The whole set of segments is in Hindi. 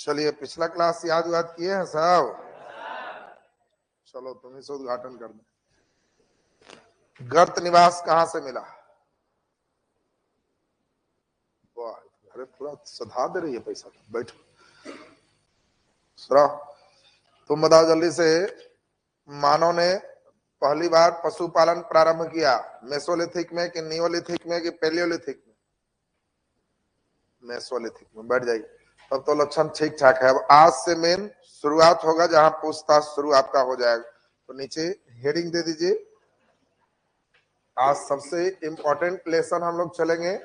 चलिए, पिछला क्लास याद किए हैं सब? चलो तुम्हें से उद्घाटन कर दो। गर्त निवास कहां से मिला? वाह, अरे पूरा सधा दे रही है पैसा। बैठो, सुनो, तुम बताओ जल्दी से। मानव ने पहली बार पशुपालन प्रारंभ किया मेसोलिथिक में कि नियोलिथिक में कि पैलियोलिथिक में? मेसोलिथिक में। बैठ जाइए, तब तो लक्षण ठीक ठाक है। अब आज से मेन शुरुआत होगा, जहां पूछताछ शुरू आपका हो जाएगा। तो नीचे हेडिंग दे दीजिए। आज सबसे इंपॉर्टेंट लेसन हम लोग चलेंगे,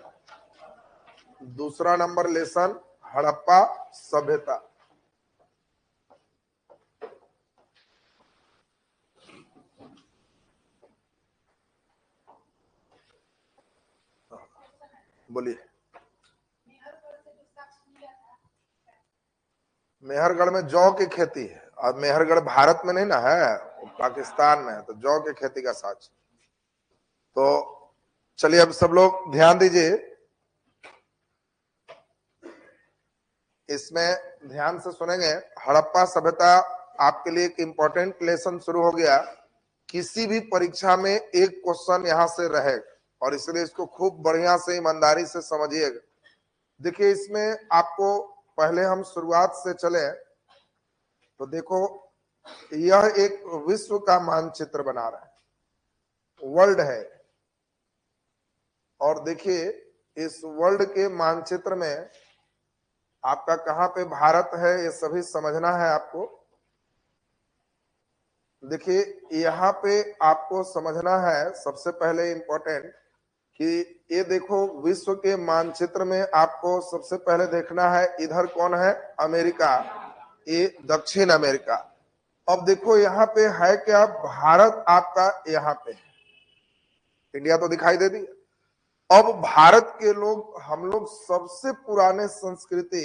दूसरा नंबर लेसन, हड़प्पा सभ्यता। बोलिए। मेहरगढ़ में जौ की खेती है। अब मेहरगढ़ भारत में नहीं ना है, पाकिस्तान में है, तो जौ की खेती का साक्ष्य। तो चलिए, अब सब लोग ध्यान दीजिए। इसमें ध्यान से सुनेंगे। हड़प्पा सभ्यता आपके लिए एक इंपॉर्टेंट लेसन शुरू हो गया। किसी भी परीक्षा में एक क्वेश्चन यहां से रहे, और इसलिए इसको खूब बढ़िया से ईमानदारी से समझिएगा। देखिए, इसमें आपको पहले हम शुरुआत से चले तो देखो, यह एक विश्व का मानचित्र बना रहा है, वर्ल्ड है। और देखिए, इस वर्ल्ड के मानचित्र में आपका कहां पे भारत है, ये सभी समझना है आपको। देखिए, यहाँ पे आपको समझना है सबसे पहले इंपॉर्टेंट कि ये देखो, विश्व के मानचित्र में आपको सबसे पहले देखना है इधर कौन है, अमेरिका, ये दक्षिण अमेरिका। अब देखो यहाँ पे है क्या, भारत आपका यहाँ पे है। इंडिया तो दिखाई दे दी। अब भारत के लोग, हम लोग सबसे पुराने संस्कृति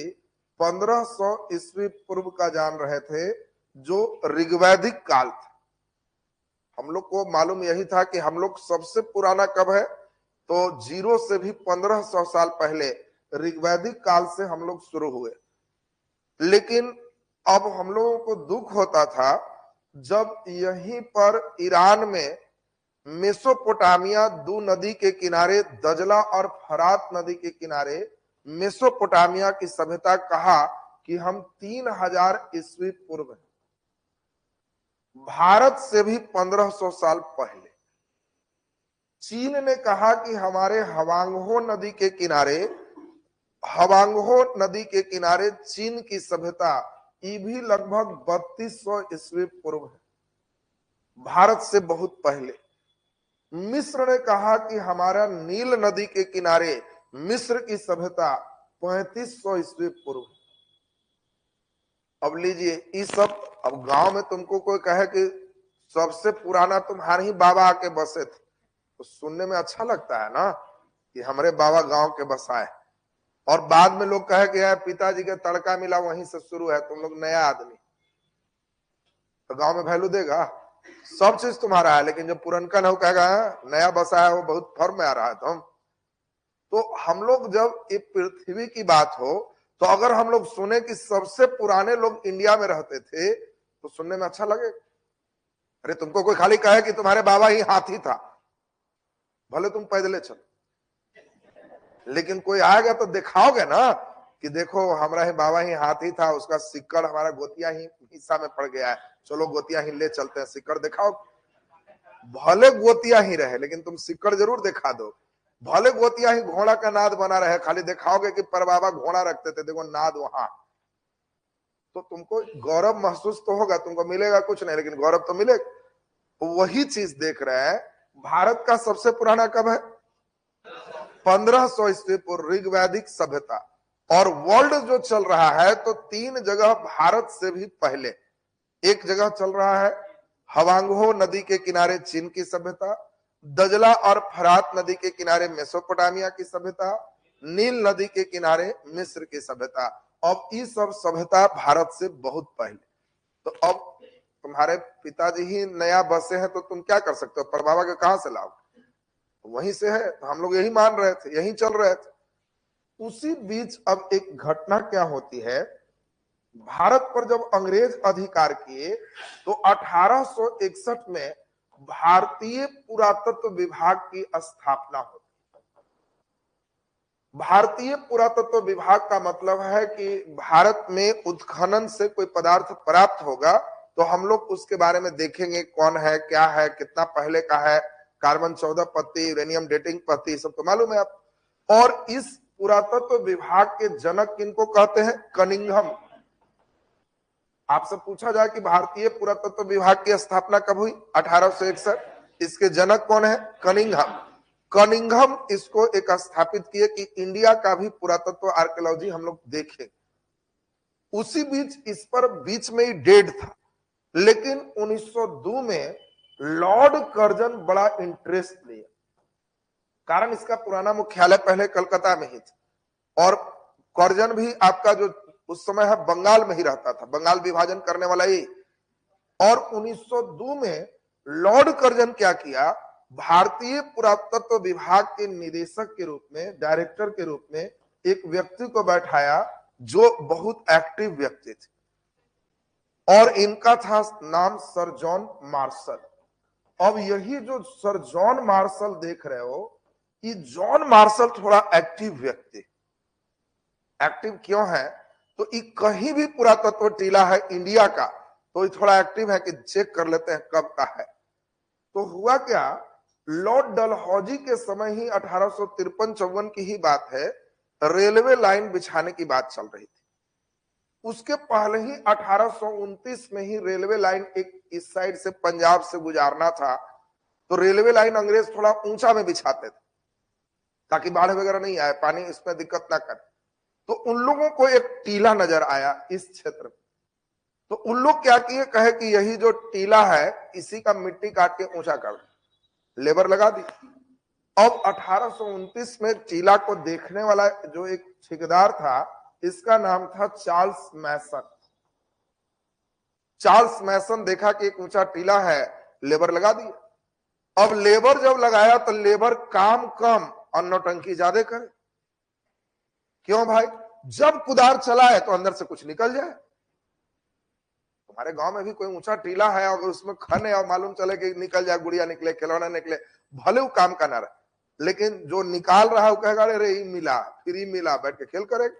1500 ईस्वी पूर्व का जान रहे थे, जो ऋग्वैदिक काल था। हम लोग को मालूम यही था कि हम लोग सबसे पुराना कब है, तो 0 से भी 1500 साल पहले ऋग्वैदिक काल से हम लोग शुरू हुए। लेकिन अब हम लोगों को दुख होता था जब यहीं पर ईरान में मेसोपोटामिया, दो नदी के किनारे, दजला और फरात नदी के किनारे मेसोपोटामिया की सभ्यता कहा कि हम 3000 ईस्वी पूर्व हैं। भारत से भी 1500 साल पहले चीन ने कहा कि हमारे हवांगहो नदी के किनारे, हवांगहो नदी के किनारे चीन की सभ्यता, ये भी लगभग 3200 ईस्वी पूर्व है, भारत से बहुत पहले। मिस्र ने कहा कि हमारा नील नदी के किनारे मिस्र की सभ्यता 3500 ईस्वी पूर्व। अब लीजिए, ये सब, अब गांव में तुमको कोई कहे कि सबसे पुराना तुम्हारे ही बाबा आके बसे थे, तो सुनने में अच्छा लगता है ना कि हमारे बाबा गांव के बसाए। और बाद में लोग कहे कि यार पिताजी के तड़का मिला वहीं से शुरू है, तुम लोग नया आदमी, तो गांव में वैल्यू देगा? सब चीज तुम्हारा है, लेकिन जो पुरनका न कहेगा नया बसा है वो बहुत फॉर्म में आ रहा है। तो हम लोग जब ये पृथ्वी की बात हो, तो अगर हम लोग सुने कि सबसे पुराने लोग इंडिया में रहते थे, तो सुनने में अच्छा लगे। अरे तुमको कोई खाली कहे कि तुम्हारे बाबा ही हाथी था, भले तुम पैदले चलो, लेकिन कोई आएगा तो दिखाओगे ना कि देखो हमारा ही बाबा ही हाथी था, उसका सिक्कड़ हमारा गोतिया ही हिस्सा में पड़ गया है, चलो गोतिया ही ले चलते हैं, सिक्कड़ दिखाओ। भले गोतिया ही रहे, लेकिन तुम सिक्कड़ जरूर दिखा दो। भले गोतिया ही घोड़ा का नाद बना रहे, खाली दिखाओगे कि परबाबा घोड़ा रखते थे, देखो नाद वहां, तो तुमको गौरव महसूस तो होगा, तुमको मिलेगा कुछ नहीं, लेकिन गौरव तो मिलेगा। वही चीज देख रहे हैं। भारत का सबसे पुराना कब है? 1500 ईस्वी पूर्व, ऋग्वैदिक सभ्यता। और वर्ल्ड जो चल रहा है, तो 3 जगह भारत से भी पहले। एक जगह चल रहा है हवांगहो नदी के किनारे चीन की सभ्यता, दजला और फरात नदी के किनारे मेसोपोटामिया की सभ्यता, नील नदी के किनारे मिस्र की सभ्यता। अब ये सब सभ्यता भारत से बहुत पहले। तो अब तुम्हारे पिताजी ही नया बसे हैं, तो तुम क्या कर सकते हो? परबाबा के कहां से लाओ? वहीं से है, तो हम लोग यही मान रहे थे, यही चल रहे थे। उसी बीच अब एक घटना क्या होती है भारत पर जब अंग्रेज अधिकार किए तो 1861 में भारतीय पुरातत्व विभाग की स्थापना हुई। भारतीय पुरातत्व विभाग का मतलब है कि भारत में उत्खनन से कोई पदार्थ प्राप्त होगा तो हम लोग उसके बारे में देखेंगे, कौन है, क्या है, कितना पहले का है, कार्बन 14 पत्ती, यूरेनियम डेटिंग पत्ती, सब तो मालूम है आप। और इस पुरातत्व विभाग के जनक किनको कहते हैं? कनिंघम। आपसे पूछा जाए कि भारतीय पुरातत्व विभाग की स्थापना कब हुई? 1861। इसके जनक कौन है? कनिंघम। कनिंघम इसको एक स्थापित किए कि इंडिया का भी पुरातत्व आर्कियोलॉजी हम लोग देखें। उसी बीच इस पर बीच में ही डेट था, लेकिन 1902 में लॉर्ड कर्जन बड़ा इंटरेस्ट लिया। कारण इसका पुराना मुख्यालय पहले कलकत्ता में ही था और कर्जन भी आपका जो उस समय है बंगाल में ही रहता था, बंगाल विभाजन करने वाला ही। और 1902 में लॉर्ड कर्जन क्या किया, भारतीय पुरातत्व विभाग के निदेशक के रूप में, डायरेक्टर के रूप में एक व्यक्ति को बैठाया जो बहुत एक्टिव व्यक्ति थे और इनका था नाम सर जॉन मार्शल। अब यही जो सर जॉन मार्शल देख रहे हो, ये जॉन मार्शल थोड़ा एक्टिव व्यक्ति। एक्टिव क्यों है? तो ये कहीं भी पुरातत्व टीला है इंडिया का तो ये थोड़ा एक्टिव है कि चेक कर लेते हैं कब का है। तो हुआ क्या, लॉर्ड डलहौजी के समय ही 1853-54 की ही बात है, रेलवे लाइन बिछाने की बात चल रही थी। उसके पहले ही 1829 में ही रेलवे लाइन एक इस साइड से पंजाब से गुजारना था, तो रेलवे लाइन अंग्रेज थोड़ा ऊंचा में बिछाते थे ताकि बाढ़ वगैरह नहीं आए, पानी इसमें दिक्कत ना करे। तो उन लोगों को एक टीला नजर आया इस क्षेत्र में, तो उन लोग क्या किए, कहे कि यही जो टीला है इसी का मिट्टी काट के ऊंचा कर, लेबर लगा दी। अब 1829 में टीला को देखने वाला जो एक ठेकेदार था, इसका नाम था चार्ल्स मैसन। चार्ल्स मैसन देखा कि एक ऊंचा टीला है, लेबर लगा दी। अब लेबर जब लगाया तो लेबर काम कम और नौटंकी ज्यादा करे। क्यों भाई? जब कुदार चलाए तो अंदर से कुछ निकल जाए। तुम्हारे गांव में भी कोई ऊंचा टीला है और उसमें खन है और मालूम चले कि निकल जाए, गुड़िया निकले, खिलौना निकले, भले वो काम का ना रहे, लेकिन जो निकाल रहा है वो कहेगा अरे ही मिला, फ्री मिला, बैठ के खेल करेगा।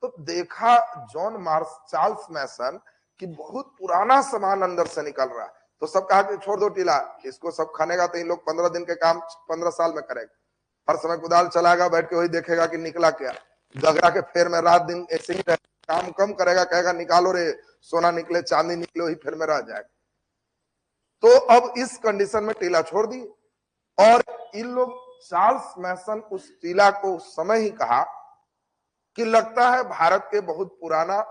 तो देखा चार्ल्स मैसन कि बहुत पुराना सामान अंदर से निकल रहा है, तो सब कहा कि छोड़ दो टीला, इसको सब खानेगा तो इन लोग 15 दिन के काम 15 साल में करेगा। हर समय कुदाल चलाएगा, बैठ के वही देखेगा कि निकला क्या। गगरा के फेर में रात दिन ऐसे ही रहे, काम कम करेगा, कहेगा निकालो रे, सोना निकले, चांदी निकले, वही फेर में रह जाएगा। तो अब इस कंडीशन में टीला छोड़ दी और इन लोग, चार्ल्स मैसन उस टीला को उस समय ही कहा कि लगता है भारत के बहुत पुराना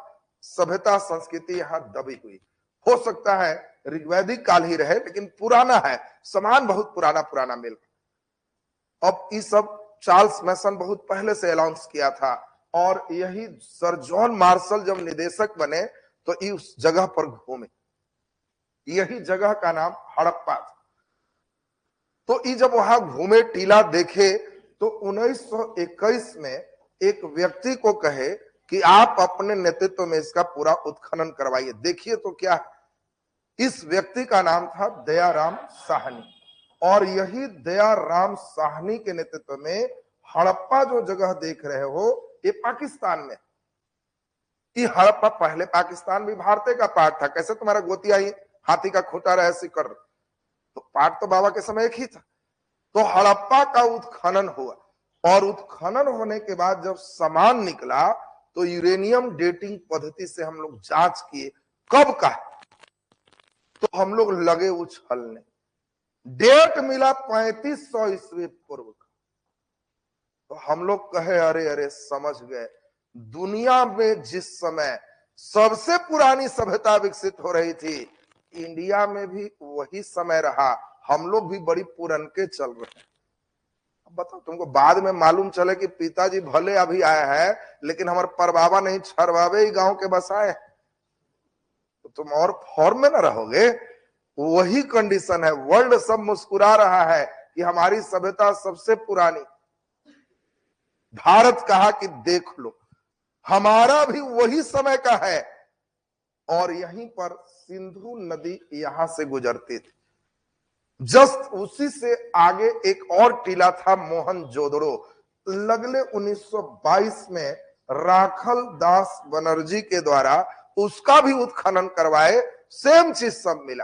सभ्यता संस्कृति यहां दबी हुई, हो सकता है ऋग्वैदिक काल ही रहे लेकिन पुराना है, सामान बहुत पुराना पुराना मिल। अब ये सब चार्ल्स मैसन बहुत पहले से अनाउंस किया था और यही सर जॉन मार्शल जब निदेशक बने तो ये उस जगह पर घूमे। यही जगह का नाम हड़प्पा था। तो ये जब वहां घूमे, टीला देखे, तो 1921 में एक व्यक्ति को कहे कि आप अपने नेतृत्व में इसका पूरा उत्खनन करवाइए। देखिए तो क्या है, इस व्यक्ति का नाम था दयाराम साहनी और यही दयाराम साहनी के नेतृत्व में हड़प्पा जो जगह देख रहे हो ये पाकिस्तान में। ये हड़प्पा पहले पाकिस्तान भी भारतीय का पार्ट था। कैसे तुम्हारा गोतिया ही हाथी का खोटा रहे सिकर, तो पार्ट तो बाबा के समय एक ही था। तो हड़प्पा का उत्खनन हुआ और उत्खनन होने के बाद जब सामान निकला तो यूरेनियम डेटिंग पद्धति से हम लोग जांच किए कब का, तो हम लोग लगे उछलने। डेट मिला 3500 ईस्वी पूर्व का। तो हम लोग कहे अरे अरे समझ गए, दुनिया में जिस समय सबसे पुरानी सभ्यता विकसित हो रही थी, इंडिया में भी वही समय रहा। हम लोग भी बड़ी पुरनके चल रहे हैं। बताओ, तुमको बाद में मालूम चले कि पिताजी भले अभी आए हैं लेकिन हमारे परबाबा नहीं, छरबाबे ही गांव के बसाए, तो तुम और फॉर्म में ना रहोगे। वही कंडीशन है। वर्ल्ड सब मुस्कुरा रहा है कि हमारी सभ्यता सबसे पुरानी। भारत कहा कि देख लो, हमारा भी वही समय का है। और यहीं पर सिंधु नदी यहां से गुजरती थी। जस्ट उसी से आगे एक और टीला था मोहनजोदड़ो। लगले 1922 में राखल दास बनर्जी के द्वारा उसका भी उत्खनन करवाए, सेम चीज सब मिला।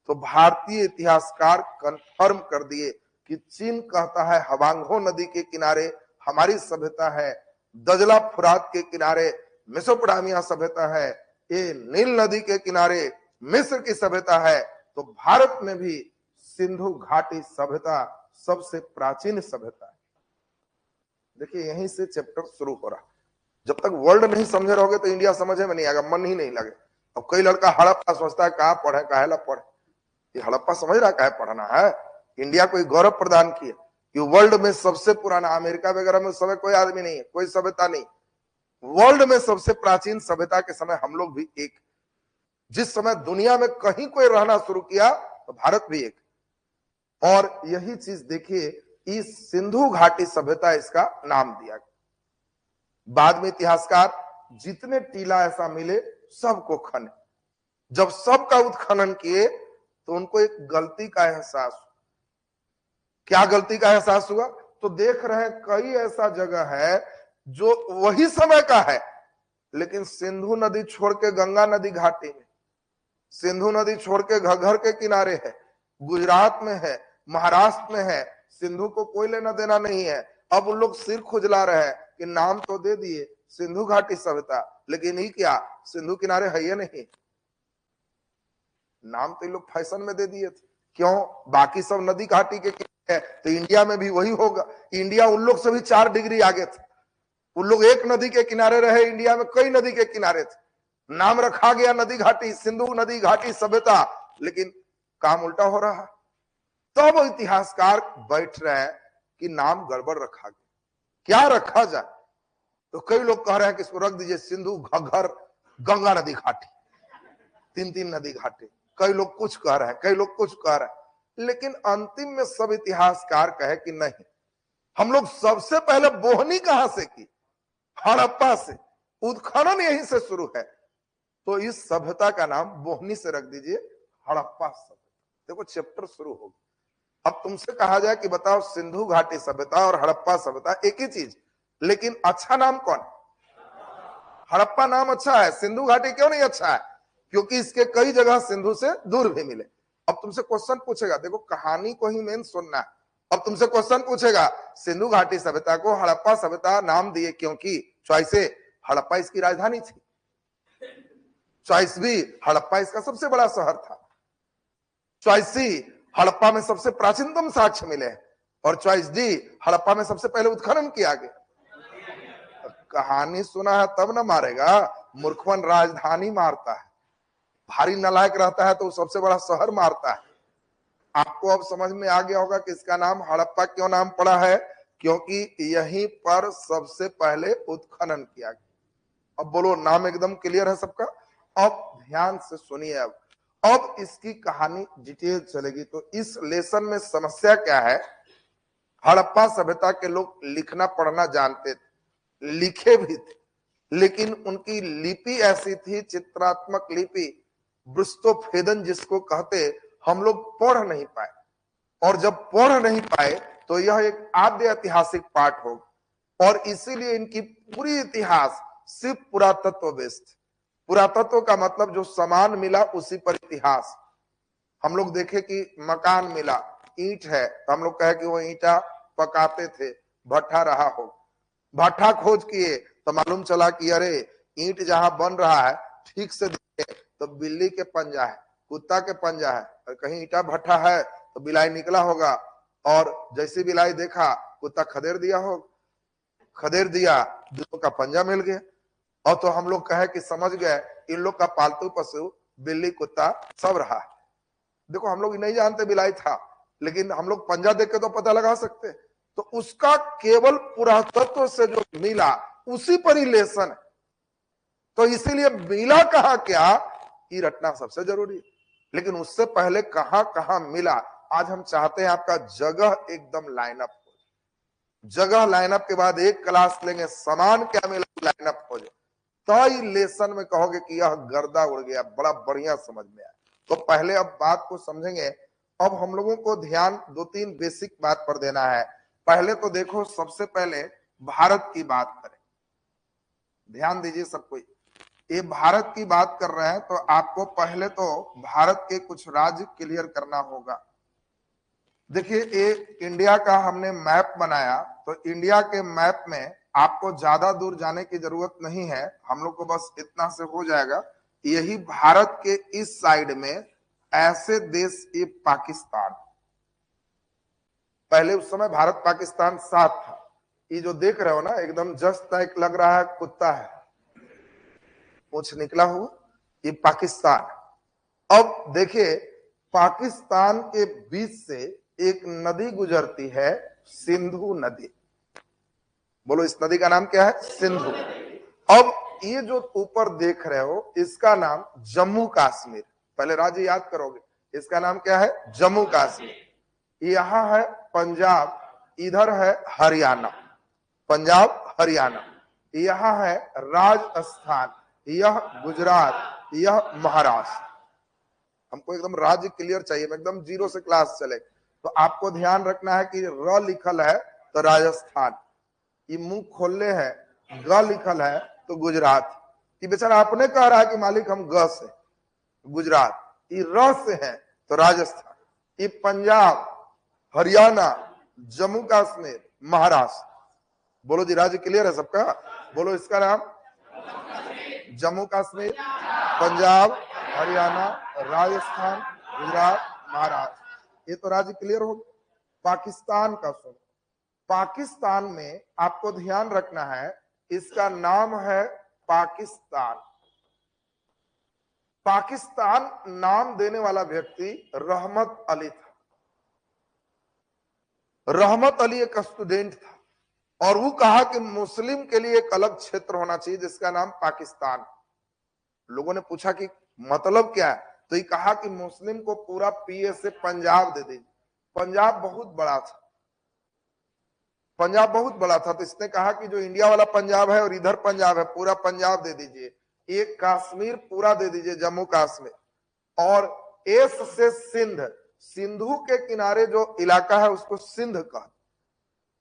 तो भारतीय इतिहासकार कंफर्म कर दिए कि चीन कहता है हवांगो नदी के किनारे हमारी सभ्यता है, दजला फुरात के किनारे मेसोपोटामिया सभ्यता है, ये नील नदी के किनारे मिस्र की सभ्यता है। तो भारत में भी सिंधु घाटी सभ्यता सबसे प्राचीन सभ्यता है। देखिए यहीं से चैप्टर शुरू हो रहा। जब तक वर्ल्ड नहीं समझे रहोगे तो इंडिया समझे में नहीं आएगा, मन ही नहीं लगे। अब कई लड़का हड़प्पा सोचता है कहाँ पढ़े, काहेला पढ़े। ये हड़प्पा समझ रहा है पढ़ना है। इंडिया को गौरव प्रदान किया कि वर्ल्ड में सबसे पुराना, अमेरिका वगैरह में समय कोई आदमी नहीं है, कोई सभ्यता नहीं, वर्ल्ड में सबसे प्राचीन सभ्यता के समय हम लोग भी एक। जिस समय दुनिया में कहीं कोई रहना शुरू किया तो भारत भी एक। और यही चीज देखिए, इस सिंधु घाटी सभ्यता इसका नाम दिया। बाद में इतिहासकार जितने टीला ऐसा मिले सबको खने। जब सबका उत्खनन किए तो उनको एक गलती का एहसास हुआ। क्या गलती का एहसास हुआ? तो देख रहे हैं कई ऐसा जगह है जो वही समय का है, लेकिन सिंधु नदी छोड़ के गंगा नदी घाटी में, सिंधु नदी छोड़ के घग्घर के किनारे है, गुजरात में है, महाराष्ट्र में है, सिंधु को कोई लेना देना नहीं है। अब उन लोग सिर खुजला रहे हैं कि नाम तो दे दिए सिंधु घाटी सभ्यता, लेकिन ही क्या सिंधु किनारे है ये नहीं। नाम तो लोग फैशन में दे दिए थे। क्यों? बाकी सब नदी घाटी के किनारे है तो इंडिया में भी वही होगा। इंडिया उन लोग से भी 4 डिग्री आगे थे। उन लोग एक नदी के किनारे रहे, इंडिया में कई नदी के किनारे थे। नाम रखा गया नदी घाटी, सिंधु नदी घाटी सभ्यता, लेकिन काम उल्टा हो रहा है। तब इतिहासकार बैठ रहे हैं कि नाम गड़बड़ रखा गया, क्या रखा जाए। तो कई लोग कह रहे हैं कि इसको रख दीजिए सिंधु घग्घर गंगा नदी घाटी, 3 नदी घाटी। कई लोग कुछ कह रहे हैं, कई लोग कुछ कह रहे हैं, लेकिन अंतिम में सब इतिहासकार कहे कि नहीं, हम लोग सबसे पहले बोहनी कहां से की? हड़प्पा से। उत्खनन यहीं से शुरू है, तो इस सभ्यता का नाम बोहनी से रख दीजिए हड़प्पा सभ्यता। देखो चैप्टर शुरू हो गया। अब तुमसे कहा जाए कि बताओ सिंधु घाटी सभ्यता और हड़प्पा सभ्यता एक ही चीज, लेकिन अच्छा नाम कौन? हड़प्पा नाम अच्छा है, सिंधु घाटी क्यों नहीं अच्छा है? क्योंकि इसके कई जगह सिंधु से दूर भी मिले। अब तुमसे क्वेश्चन पूछेगा, देखो कहानी को ही मेन सुनना है। अब तुमसे क्वेश्चन पूछेगा सिंधु घाटी सभ्यता को हड़प्पा सभ्यता नाम दिए क्योंकि चॉइस ए, हड़प्पा इसकी राजधानी थी, चॉइस बी, हड़प्पा इसका सबसे बड़ा शहर था, चॉइस सी, हड़प्पा में सबसे प्राचीनतम साक्ष्य मिले हैं, और चॉइस डी, हड़प्पा में सबसे पहले उत्खनन किया गया। कहानी सुना है तब ना मारेगा, मूर्खवन राजधानी मारता है, भारी नालायक रहता है तो सबसे बड़ा शहर मारता है। आपको अब समझ में आ गया होगा कि इसका नाम हड़प्पा क्यों नाम पड़ा है, क्योंकि यहीं पर सबसे पहले उत्खनन किया गया। अब बोलो नाम एकदम क्लियर है सबका? अब ध्यान से सुनिए। अब इसकी कहानी डिटेल चलेगी। तो इस लेसन में समस्या क्या है? हड़प्पा सभ्यता के लोग लिखना पढ़ना जानते थे, लिखे भी थे, लेकिन उनकी लिपि ऐसी थी, चित्रात्मक लिपि, ब्रुस्तोफेदन जिसको कहते, हम लोग पढ़ नहीं पाए। और जब पढ़ नहीं पाए तो यह एक आद्य ऐतिहासिक पाठ होगा, और इसीलिए इनकी पूरी इतिहास सिर्फ पुरातत्व बेस्ड। पुरातत्व का मतलब जो सामान मिला उसी पर इतिहास। हम लोग देखे कि मकान मिला, ईंट है, तो हम लोग कहे कि वो ईंटा पकाते थे, भट्ठा रहा हो। भट्ठा खोज किए तो मालूम चला कि अरे ईंट जहां बन रहा है ठीक से देखे तो बिल्ली के पंजा है, कुत्ता के पंजा है, और कहीं ईंटा भट्ठा है तो बिलाई निकला होगा, और जैसे बिलाई देखा कुत्ता खदेड़ दिया होगा, खदेड़ दिया, दोनों का पंजा मिल गया। और तो हम लोग कहे कि समझ गए इन लोग का पालतू पशु बिल्ली कुत्ता सब रहा है। देखो हम लोग नहीं जानते बिलाई था, लेकिन हम लोग पंजा देख के तो पता लगा सकते। तो उसका केवल पुरातत्व से जो मिला उसी पर ही लेसन है। तो इसीलिए मिला कहा क्या, ये रटना सबसे जरूरी है। लेकिन उससे पहले कहां कहां मिला, आज हम चाहते हैं आपका जगह एकदम लाइनअप हो। जगह लाइनअप के बाद एक क्लास लेंगे, सामान क्या मिला लाइनअप हो जाए तो ही लेसन में कहोगे कि यह गर्दा उड़ गया, बड़ा बढ़िया समझ में आया। तो पहले अब बात को समझेंगे। अब हम लोगों को ध्यान 2-3 बेसिक बात पर देना है। पहले तो देखो, सबसे पहले भारत की बात करें, ध्यान दीजिए सब कोई। ये भारत की बात कर रहे हैं तो आपको पहले तो भारत के कुछ राज्य क्लियर करना होगा। देखिए, ये इंडिया का हमने मैप बनाया, तो इंडिया के मैप में आपको ज्यादा दूर जाने की जरूरत नहीं है, हम लोग को बस इतना से हो जाएगा। यही भारत के इस साइड में ऐसे देश, ये पाकिस्तान, पहले उस समय भारत पाकिस्तान साथ था। ये जो देख रहे हो ना, एकदम जस्ट एक लग रहा है कुत्ता है, पूंछ निकला हुआ, ये पाकिस्तान। अब देखिए, पाकिस्तान के बीच से एक नदी गुजरती है, सिंधु नदी। बोलो, इस नदी का नाम क्या है? सिंधु। अब ये जो ऊपर देख रहे हो, इसका नाम जम्मू कश्मीर, पहले राज्य याद करोगे, इसका नाम क्या है? जम्मू कश्मीर। यहाँ है पंजाब, इधर है हरियाणा, पंजाब हरियाणा। यहाँ है राजस्थान, यह गुजरात, यह महाराष्ट्र। हमको एकदम राज्य क्लियर चाहिए, एकदम जीरो से क्लास चले। तो आपको ध्यान रखना है कि र लिखल है तो राजस्थान, ये मुंह खोलने है, ग लिखल है तो गुजरात। ये बेचारा अपने कह रहा है कि मालिक हम ग से गुजरात, ये र से है तो राजस्थान, ये पंजाब, हरियाणा, जम्मू कश्मीर, महाराष्ट्र। बोलो जी, राज्य क्लियर है सबका? बोलो, इसका नाम जम्मू कश्मीर, पंजाब, हरियाणा, राजस्थान, गुजरात, महाराष्ट्र। ये तो राज्य क्लियर हो। पाकिस्तान का सुनो, पाकिस्तान में आपको ध्यान रखना है, इसका नाम है पाकिस्तान। पाकिस्तान नाम देने वाला व्यक्ति रहमत अली था। रहमत अली एक स्टूडेंट था और वो कहा कि मुस्लिम के लिए एक अलग क्षेत्र होना चाहिए जिसका नाम पाकिस्तान। लोगों ने पूछा कि मतलब क्या है, तो ये कहा कि मुस्लिम को पूरा पीएस से पंजाब दे दीजिए। पंजाब बहुत बड़ा था, पंजाब बहुत बड़ा था, तो इसने कहा कि जो इंडिया वाला पंजाब है और इधर पंजाब है, पूरा पंजाब दे दीजिए, एक कश्मीर पूरा दे दीजिए, जम्मू कश्मीर, और एस से सिंध, सिंधु के किनारे जो इलाका है उसको सिंध कहा।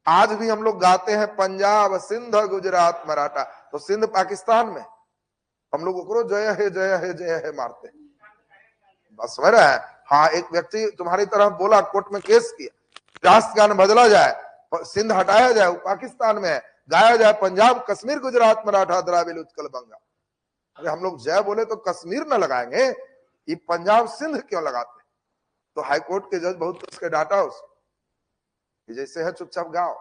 आज भी हम लोग गाते हैं पंजाब सिंध गुजरात मराठा, तो सिंध पाकिस्तान में, हम लोग ओकरो जय है जय है जय है मारते हैं, बस समझ रहा है। हाँ, एक व्यक्ति तुम्हारी तरह बोला, कोर्ट में केस किया, राष्ट्रगान बदला जाए, सिंध हटाया जाए, वो पाकिस्तान में है, गाया जाए पंजाब कश्मीर गुजरात मराठा द्राविड़ उत्कल बंगा। अरे हम लोग जय बोले तो कश्मीर न लगाएंगे, ये पंजाब सिंध क्यों लगाते? तो हाईकोर्ट के जज बहुत उसके डांटा, उसको जैसे है चुपचाप गाओ।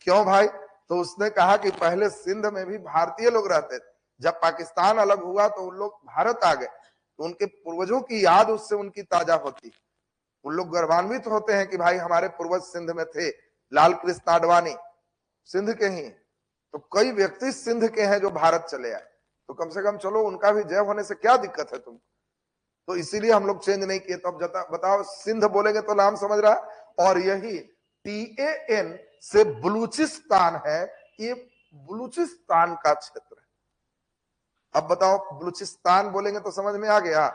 क्यों भाई? तो उसने कहा कि पहले सिंध में भी भारतीय लोग रहते थे, जब पाकिस्तान अलग हुआ तो उन लोग भारत आ गए, तो उनके पूर्वजों की याद उससे उनकी ताजा होती, उन लोग गर्वान्वित होते हैं कि भाई हमारे पूर्वज सिंध में थे। लाल कृष्ण आडवाणी सिंध के ही, तो कई व्यक्ति सिंध के हैं जो भारत चले आए, तो कम से कम चलो उनका भी जय होने से क्या दिक्कत है तुम? तो इसीलिए हम लोग चेंज नहीं किए। तो अब बताओ, सिंध बोलेंगे तो नाम समझ रहा है। और यही TAN से बलूचिस्तान है, ये बलूचिस्तान का क्षेत्र है। अब बताओ, बलूचिस्तान बोलेंगे तो समझ में आ गया,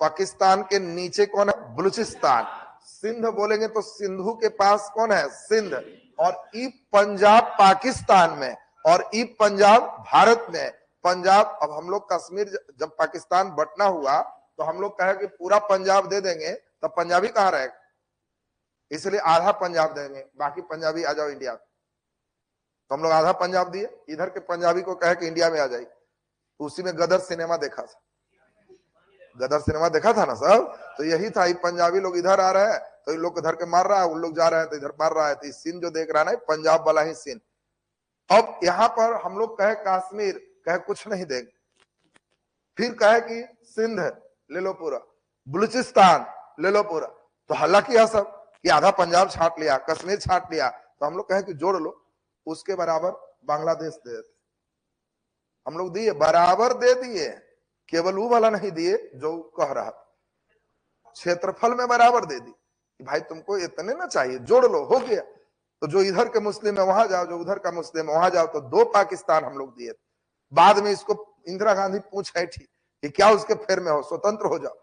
पाकिस्तान के नीचे कौन है? बलूचिस्तान। सिंध बोलेंगे तो सिंधु के पास कौन है? सिंध। और ई पंजाब पाकिस्तान में, और ई पंजाब भारत में। पंजाब, अब हम लोग कश्मीर जब पाकिस्तान बंटना हुआ तो हम लोग कहे कि पूरा पंजाब दे देंगे, तब पंजाबी कहां रहेगा? इसलिए आधा पंजाब देंगे, बाकी पंजाबी आ जाओ इंडिया। तो हम लोग आधा पंजाब दिए, इधर के पंजाबी को कहे कि इंडिया में आ जाए। तो उसी में गदर सिनेमा देखा था, गदर सिनेमा देखा था ना सब, तो यही था, ये पंजाबी लोग इधर आ रहे हैं तो इन लोग इधर के मार रहा है, उन लोग जा रहे हैं तो इधर मार रहा है। तो सीन जो देख रहा है ना, पंजाब वाला ही सीन। अब यहाँ पर हम लोग कहे कश्मीर, कहे कुछ नहीं देंगे, फिर कहे कि सिंध ले लो पूरा, बलूचिस्तान ले लो पूरा, तो हल्ला किया सब कि आधा पंजाब छांट लिया, कश्मीर छांट लिया। तो हम लोग कहे कि जोड़ लो, उसके बराबर बांग्लादेश दे देते। हम लोग दिए, बराबर दे दिए, केवल वो वाला नहीं दिए जो कह रहा, क्षेत्रफल में बराबर दे दी कि भाई तुमको इतने ना चाहिए, जोड़ लो, हो गया। तो जो इधर के मुस्लिम है वहां जाओ, जो उधर का मुस्लिम है वहां जाओ, तो 2 पाकिस्तान हम लोग दिए। बाद में इसको इंदिरा गांधी पूछ बैठी कि क्या उसके फेर में हो, स्वतंत्र हो जाओ।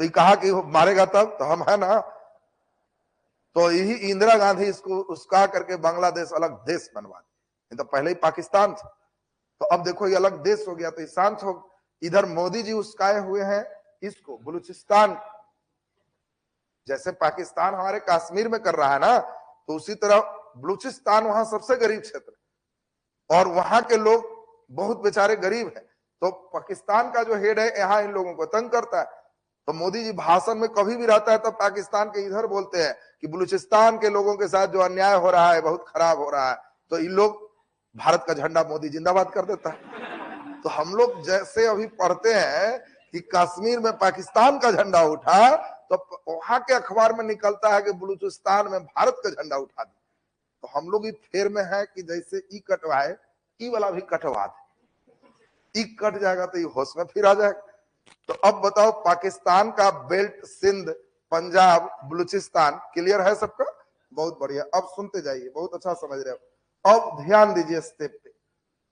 तो ये कहा कि मारेगा तब तो हम है ना। तो यही इंदिरा गांधी इसको उसका करके बांग्लादेश अलग देश बनवा दी, तो पहले ही पाकिस्तान था। तो अब देखो ये अलग देश हो गया, तो शांत हो। इधर मोदी जी उसकाए हुए हैं इसको बलूचिस्तान, जैसे पाकिस्तान हमारे कश्मीर में कर रहा है ना, तो उसी तरह बलूचिस्तान वहां सबसे गरीब क्षेत्र, और वहां के लोग बहुत बेचारे गरीब हैं। तो पाकिस्तान का जो हेड है यहाँ इन लोगों को तंग करता है। तो मोदी जी भाषण में कभी भी रहता है तो पाकिस्तान के इधर बोलते हैं कि बलूचिस्तान के लोगों के साथ जो अन्याय हो रहा है बहुत खराब हो रहा है। तो इन लोग भारत का झंडा मोदी जिंदाबाद कर देता है। तो हम लोग जैसे अभी पढ़ते हैं कि कश्मीर में पाकिस्तान का झंडा उठा, तो वहां के अखबार में निकलता है कि बलूचिस्तान में भारत का झंडा उठा दिया। तो हम लोग फेर में है कि जैसे ई कटवाए ई वाला भी कटवा दे, ई कट जाएगा तो ये होश में फिर आ जाएगा। तो अब बताओ पाकिस्तान का बेल्ट, सिंध, पंजाब, बलूचिस्तान क्लियर है सबका? बहुत बढ़िया। अब सुनते जाइए, बहुत अच्छा समझ रहे हो। अब ध्यान दीजिए स्टेप पे।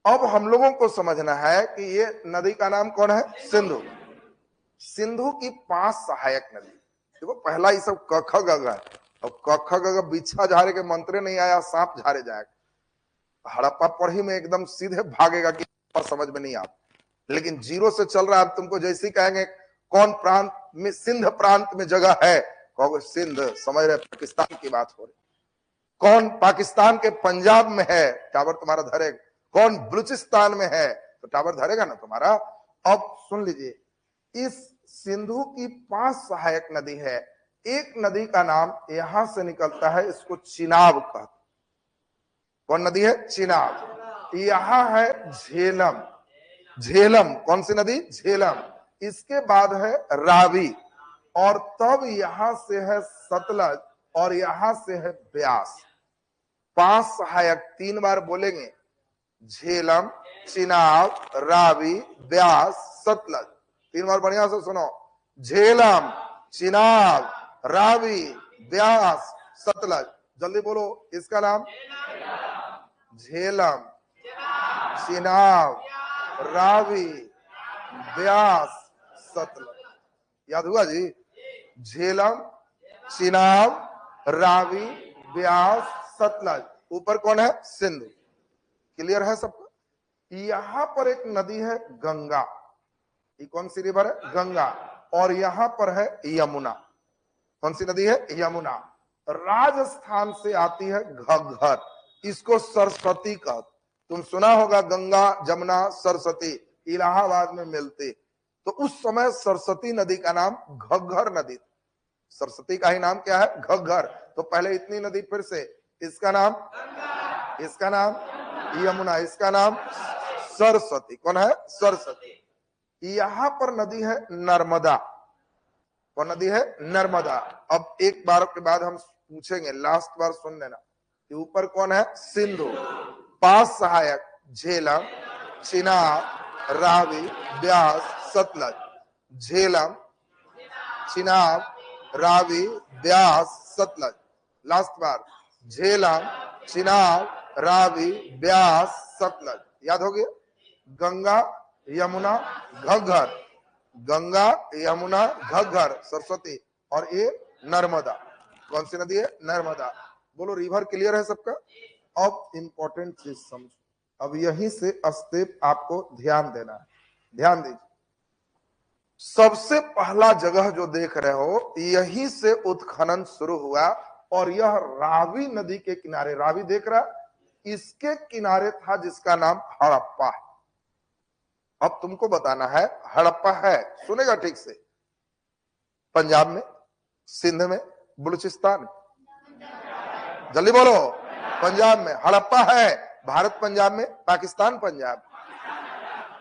अब हम लोगों को समझना है कि ये नदी का नाम कौन है? सिंधु। सिंधु की 5 सहायक नदी। देखो पहला ये सब कख गगा है, अब कख गगा बिच्छा झारे के मंत्र नहीं आया, सांप झारे जाएगा। हड़प्पा पढ़ी में एकदम सीधे भागेगा कि समझ में नहीं आता, लेकिन जीरो से चल रहा है। तुमको जैसे कहेंगे कौन प्रांत में, सिंध प्रांत में जगह है, कहोगे सिंध, समझ रहे पाकिस्तान की बात हो रही। कौन पाकिस्तान के पंजाब में है, टावर तुम्हारा धरेगा। कौन बलूचिस्तान में है, तो टावर धरेगा ना तुम्हारा। अब सुन लीजिए, इस सिंधु की 5 सहायक नदी है। एक नदी का नाम यहां से निकलता है, इसको चिनाब कहते। कौन नदी है? चिनाब। यहां है झेलम। झेलम कौन सी नदी? झेलम। इसके बाद है रावी, और तब यहां से है सतलज, और यहां से है ब्यास। 5 सहायक 3 बार बोलेंगे, झेलम, चिनाब, रावी, ब्यास, सतलज। 3 बार बढ़िया से सुनो, झेलम, चिनाब, रावी, ब्यास, सतलज। जल्दी बोलो इसका नाम। झेलम, चिनाब, रावी, ब्यास, सतलज। याद हुआ जी? झेलम, चिनाब, रावी, ब्यास, सतलज। ऊपर कौन है? सिंधु। क्लियर है सबको? यहां पर एक नदी है गंगा। ये कौन सी रिवर है? गंगा। और यहां पर है यमुना। कौन सी नदी है? यमुना। राजस्थान से आती है घग्गर, इसको सरस्वती कहते। तुम सुना होगा गंगा, जमुना, सरस्वती इलाहाबाद में मिलती। तो उस समय सरस्वती नदी का नाम घग्गर नदी था। सरस्वती का ही नाम क्या है? घग्गर। तो पहले इतनी नदी, फिर से इसका नाम, इसका नाम यमुना, इसका नाम सरस्वती। कौन है? सरस्वती। यहां पर नदी है नर्मदा। कौन नदी है? नर्मदा। अब एक बार के बाद हम पूछेंगे, लास्ट बार सुन लेना। ऊपर कौन है? सिंधु। 5 सहायक, झेलम, चिनाब, रावी, ब्यास, सतलज। झेलम, चिनाब, रावी, ब्यास, सतलज। लास्ट बार, झेलम, चिनाब, रावी, ब्यास, सतलज। याद हो गया? गंगा, यमुना, घग्गर। गंगा, यमुना, घग्गर, सरस्वती, और ये नर्मदा। कौन सी नदी है? नर्मदा। बोलो रिवर क्लियर है सबका? अब इंपॉर्टेंट चीज समझो, अब यहीं से स्टेप आपको ध्यान देना है। ध्यान दीजिए, सबसे पहला जगह जो देख रहे हो, यहीं से उत्खनन शुरू हुआ, और यह रावी नदी के किनारे, रावी देख रहा, इसके किनारे था, जिसका नाम हड़प्पा है। अब तुमको बताना है हड़प्पा है, सुनेगा ठीक से, पंजाब में, सिंध में, बलूचिस्तान। जल्दी बोलो। पंजाब में हड़प्पा है। भारत पंजाब में, पाकिस्तान पंजाब।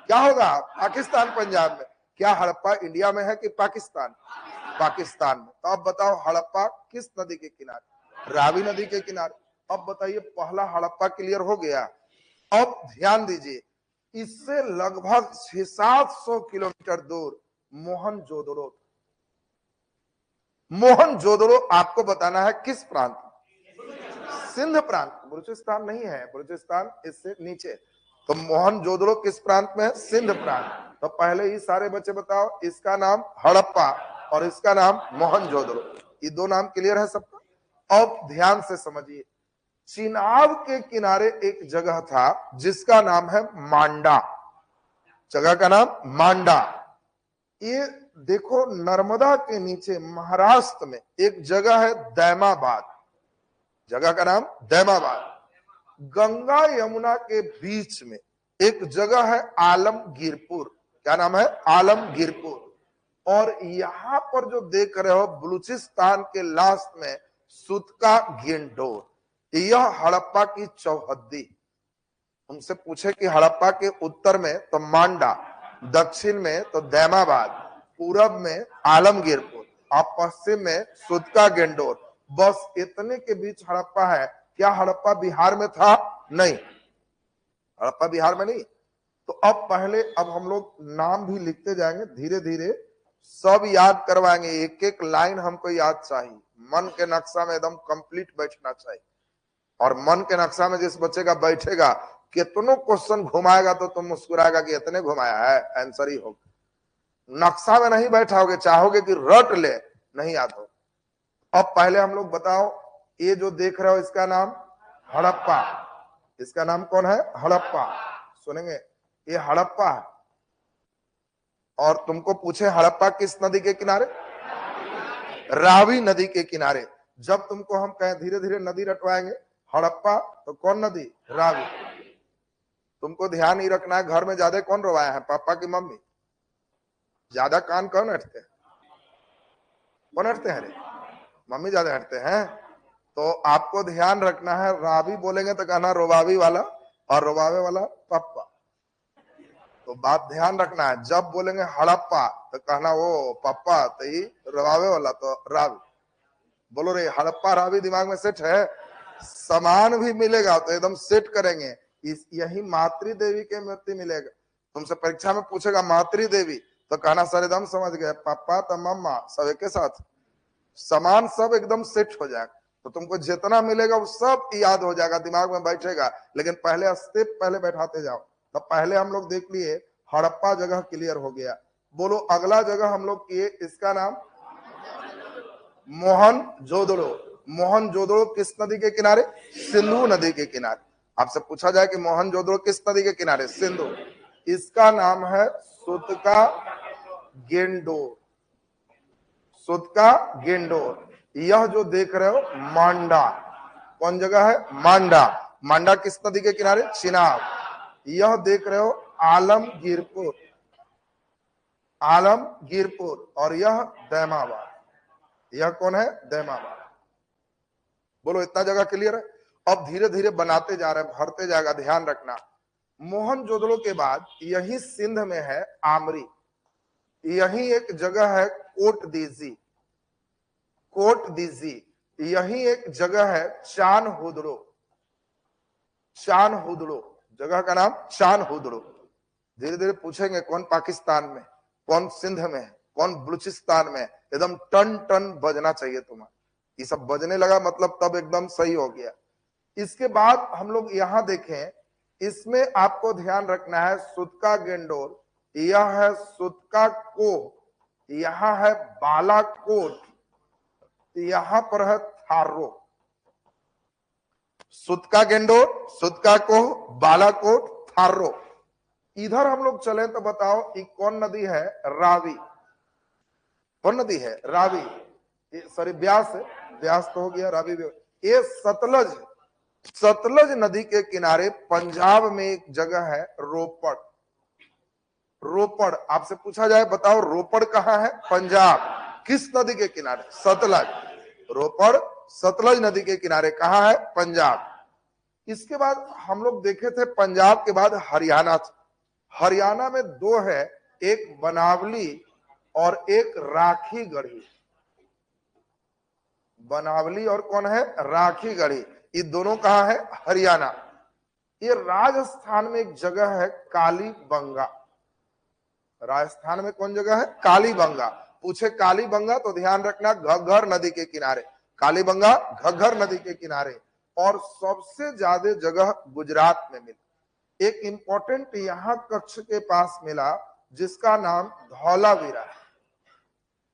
क्या होगा? पाकिस्तान पंजाब में। क्या हड़प्पा इंडिया में है कि पाकिस्तान? पाकिस्तान में। तो अब बताओ हड़प्पा किस नदी के किनारे? रावी नदी के किनारे। अब बताइए, पहला हड़प्पा क्लियर हो गया। अब ध्यान दीजिए, इससे लगभग 600-700 किलोमीटर दूर मोहनजोदड़ो। मोहनजोदड़ो आपको बताना है किस प्रांत में? सिंध प्रांत, बलूचिस्तान नहीं है, बलूचिस्तान इससे नीचे। तो मोहनजोदड़ो किस प्रांत में है? सिंध प्रांत। तो पहले ही सारे बच्चे बताओ, इसका नाम हड़प्पा और इसका नाम मोहनजोदड़ो। ये दो नाम क्लियर है सबका? अब ध्यान से समझिए, चिनाब के किनारे एक जगह था जिसका नाम है मांडा। जगह का नाम मांडा। ये देखो, नर्मदा के नीचे महाराष्ट्र में एक जगह है दैमाबाद, जगह का नाम दैमाबाद। गंगा यमुना के बीच में एक जगह है आलमगीरपुर। क्या नाम है? आलमगीरपुर। और यहां पर जो देख रहे हो बलूचिस्तान के लास्ट में सुतका गेंडोर, यह हड़प्पा की चौहद्दी। उनसे पूछे कि हड़प्पा के उत्तर में तो मांडा, दक्षिण में तो दैमाबाद, पूरब में आलमगीरपुर और पश्चिम में सुतका गेंडोर, बस इतने के बीच हड़प्पा है। क्या हड़प्पा बिहार में था? नहीं, हड़प्पा बिहार में नहीं। तो अब हम लोग नाम भी लिखते जाएंगे, धीरे धीरे सब याद करवाएंगे। एक एक लाइन हमको याद चाहिए, मन के नक्शा में एकदम कंप्लीट बैठना चाहिए। और मन के नक्शा में जिस बच्चे का बैठेगा, कितनों क्वेश्चन घुमाएगा तो तुम मुस्कुराएगा कि इतने घुमाया है, आंसर ही होगा। नक्शा में नहीं बैठाओगे, चाहोगे कि रट ले, नहीं याद हो। अब पहले हम लोग बताओ, ये जो देख रहे हो इसका नाम हड़प्पा, इसका नाम कौन है? हड़प्पा। सुनेंगे, ये हड़प्पा है। और तुमको पूछे हड़प्पा किस नदी के किनारे? रावी नदी के किनारे। जब तुमको हम कहें, धीरे धीरे नदी रटवाएंगे, हड़प्पा तो कौन नदी? रावी। तुमको ध्यान ही रखना है, घर में ज्यादा कौन रोवाया है, पापा की मम्मी? ज्यादा कान कौन हटते हैं? कौन हटते हैं? मम्मी ज्यादा हटते हैं। तो आपको ध्यान रखना है, रावी बोलेंगे तो कहना रोवावी वाला, और रोवावे वाला पापा। तो बात ध्यान रखना है, जब बोलेंगे हड़प्पा तो कहना वो पापा, तो ही रोवावे वाला तो रावी। बोलो रे, हड़प्पा रावी दिमाग में सेट है? समान भी मिलेगा तो एकदम सेट करेंगे। यही मातृ देवी के मूर्ति मिलेगा। तुमसे परीक्षा में पूछेगा मातृ देवी तो कहना सर एकदम समझ गए, पापा तो मम्मा सब एक साथ, समान, सब एकदम सेट हो जाएगा। तो तुमको जितना मिलेगा वो सब याद हो जाएगा, दिमाग में बैठेगा। लेकिन पहले स्टेप पहले बैठाते जाओ। तो पहले हम लोग देख लिए, हड़प्पा जगह क्लियर हो गया। बोलो अगला जगह हम लोग किए, इसका नाम मोहनजोदड़ो। मोहनजोदड़ो किस नदी के किनारे? सिंधु नदी के किनारे। आपसे पूछा जाए कि मोहनजोदड़ो किस नदी के किनारे? सिंधु। इसका नाम है सुतका गेंडोर। सुतका गेंडोर। यह जो देख रहे हो मांडा, कौन जगह है? मांडा। मांडा किस नदी के किनारे? चिनाब। यह देख रहे हो आलमगीरपुर, आलमगीरपुर। और यह दैमाबाद। यह कौन है? दैमाबाद। बोलो इतना जगह क्लियर है? अब धीरे धीरे बनाते जा रहे हैं, भरते जाएगा, ध्यान रखना। मोहनजोदड़ो के बाद यही सिंध में है आमरी। यही एक जगह है कोट दीजी, कोट दीजी। यही एक जगह है चानहुदड़ो, चानहुदड़ो, जगह का नाम चानहुदड़ो। धीरे धीरे पूछेंगे कौन पाकिस्तान में, कौन सिंध में है, कौन बलूचिस्तान में। एकदम टन टन बजना चाहिए तुम्हारा। ये सब बजने लगा मतलब तब एकदम सही हो गया। इसके बाद हम लोग यहां देखें, इसमें आपको ध्यान रखना है सुतका गेंडोर, यह है सुतका कोह, यहां है बालाकोट, यहां पर है थारो। सुतका गेंडोर, सुतका कोह, बालाकोट, थारो। इधर हम लोग चले तो बताओ ये कौन नदी है? रावी। कौन नदी है? रावी। सॉरी ब्यास है, ब्यास तो हो गया, रावी भी। ये सतलज, सतलज नदी के किनारे पंजाब में एक जगह है रोपड़। रोपड़, आपसे पूछा जाए बताओ रोपड़ कहाँ है? पंजाब। किस नदी के किनारे? सतलज। रोपड़ सतलज नदी के किनारे कहाँ है? पंजाब। इसके बाद हम लोग देखे थे पंजाब के बाद हरियाणा। हरियाणा में दो है, एक बनावली और एक राखी गढ़ी। बनावली और कौन है? राखी गढ़ी। ये दोनों कहाँ है? हरियाणा। ये राजस्थान में एक जगह है कालीबंगा। राजस्थान में कौन जगह है? कालीबंगा। पूछे कालीबंगा तो ध्यान रखना घग्गर नदी के किनारे। कालीबंगा घग्गर नदी के किनारे। और सबसे ज्यादा जगह गुजरात में मिला। एक इंपॉर्टेंट यहाँ कच्छ के पास मिला जिसका नाम धौलावीरा है।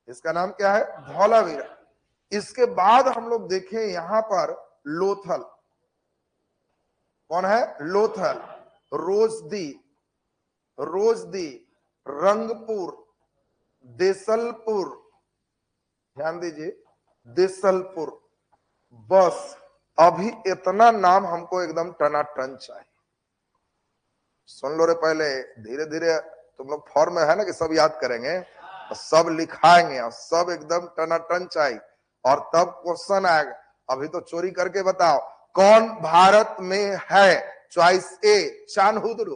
इसका नाम क्या है? धौलावीरा। इसके बाद हम लोग देखें यहां पर लोथल। कौन है? लोथल, रोजदी, रोजदी, रंगपुर, देसलपुर, ध्यान दीजिए, देसलपुर। बस अभी इतना नाम हमको एकदम टनाटन चाहिए। सुन लो रे, पहले धीरे धीरे तुम लोग फॉर्म में है ना कि सब याद करेंगे, सब लिखाएंगे और सब एकदम टनाटन चाहिए, और तब क्वेश्चन आएगा। अभी तो चोरी करके बताओ कौन भारत में है? चॉइस ए चानहुदरू,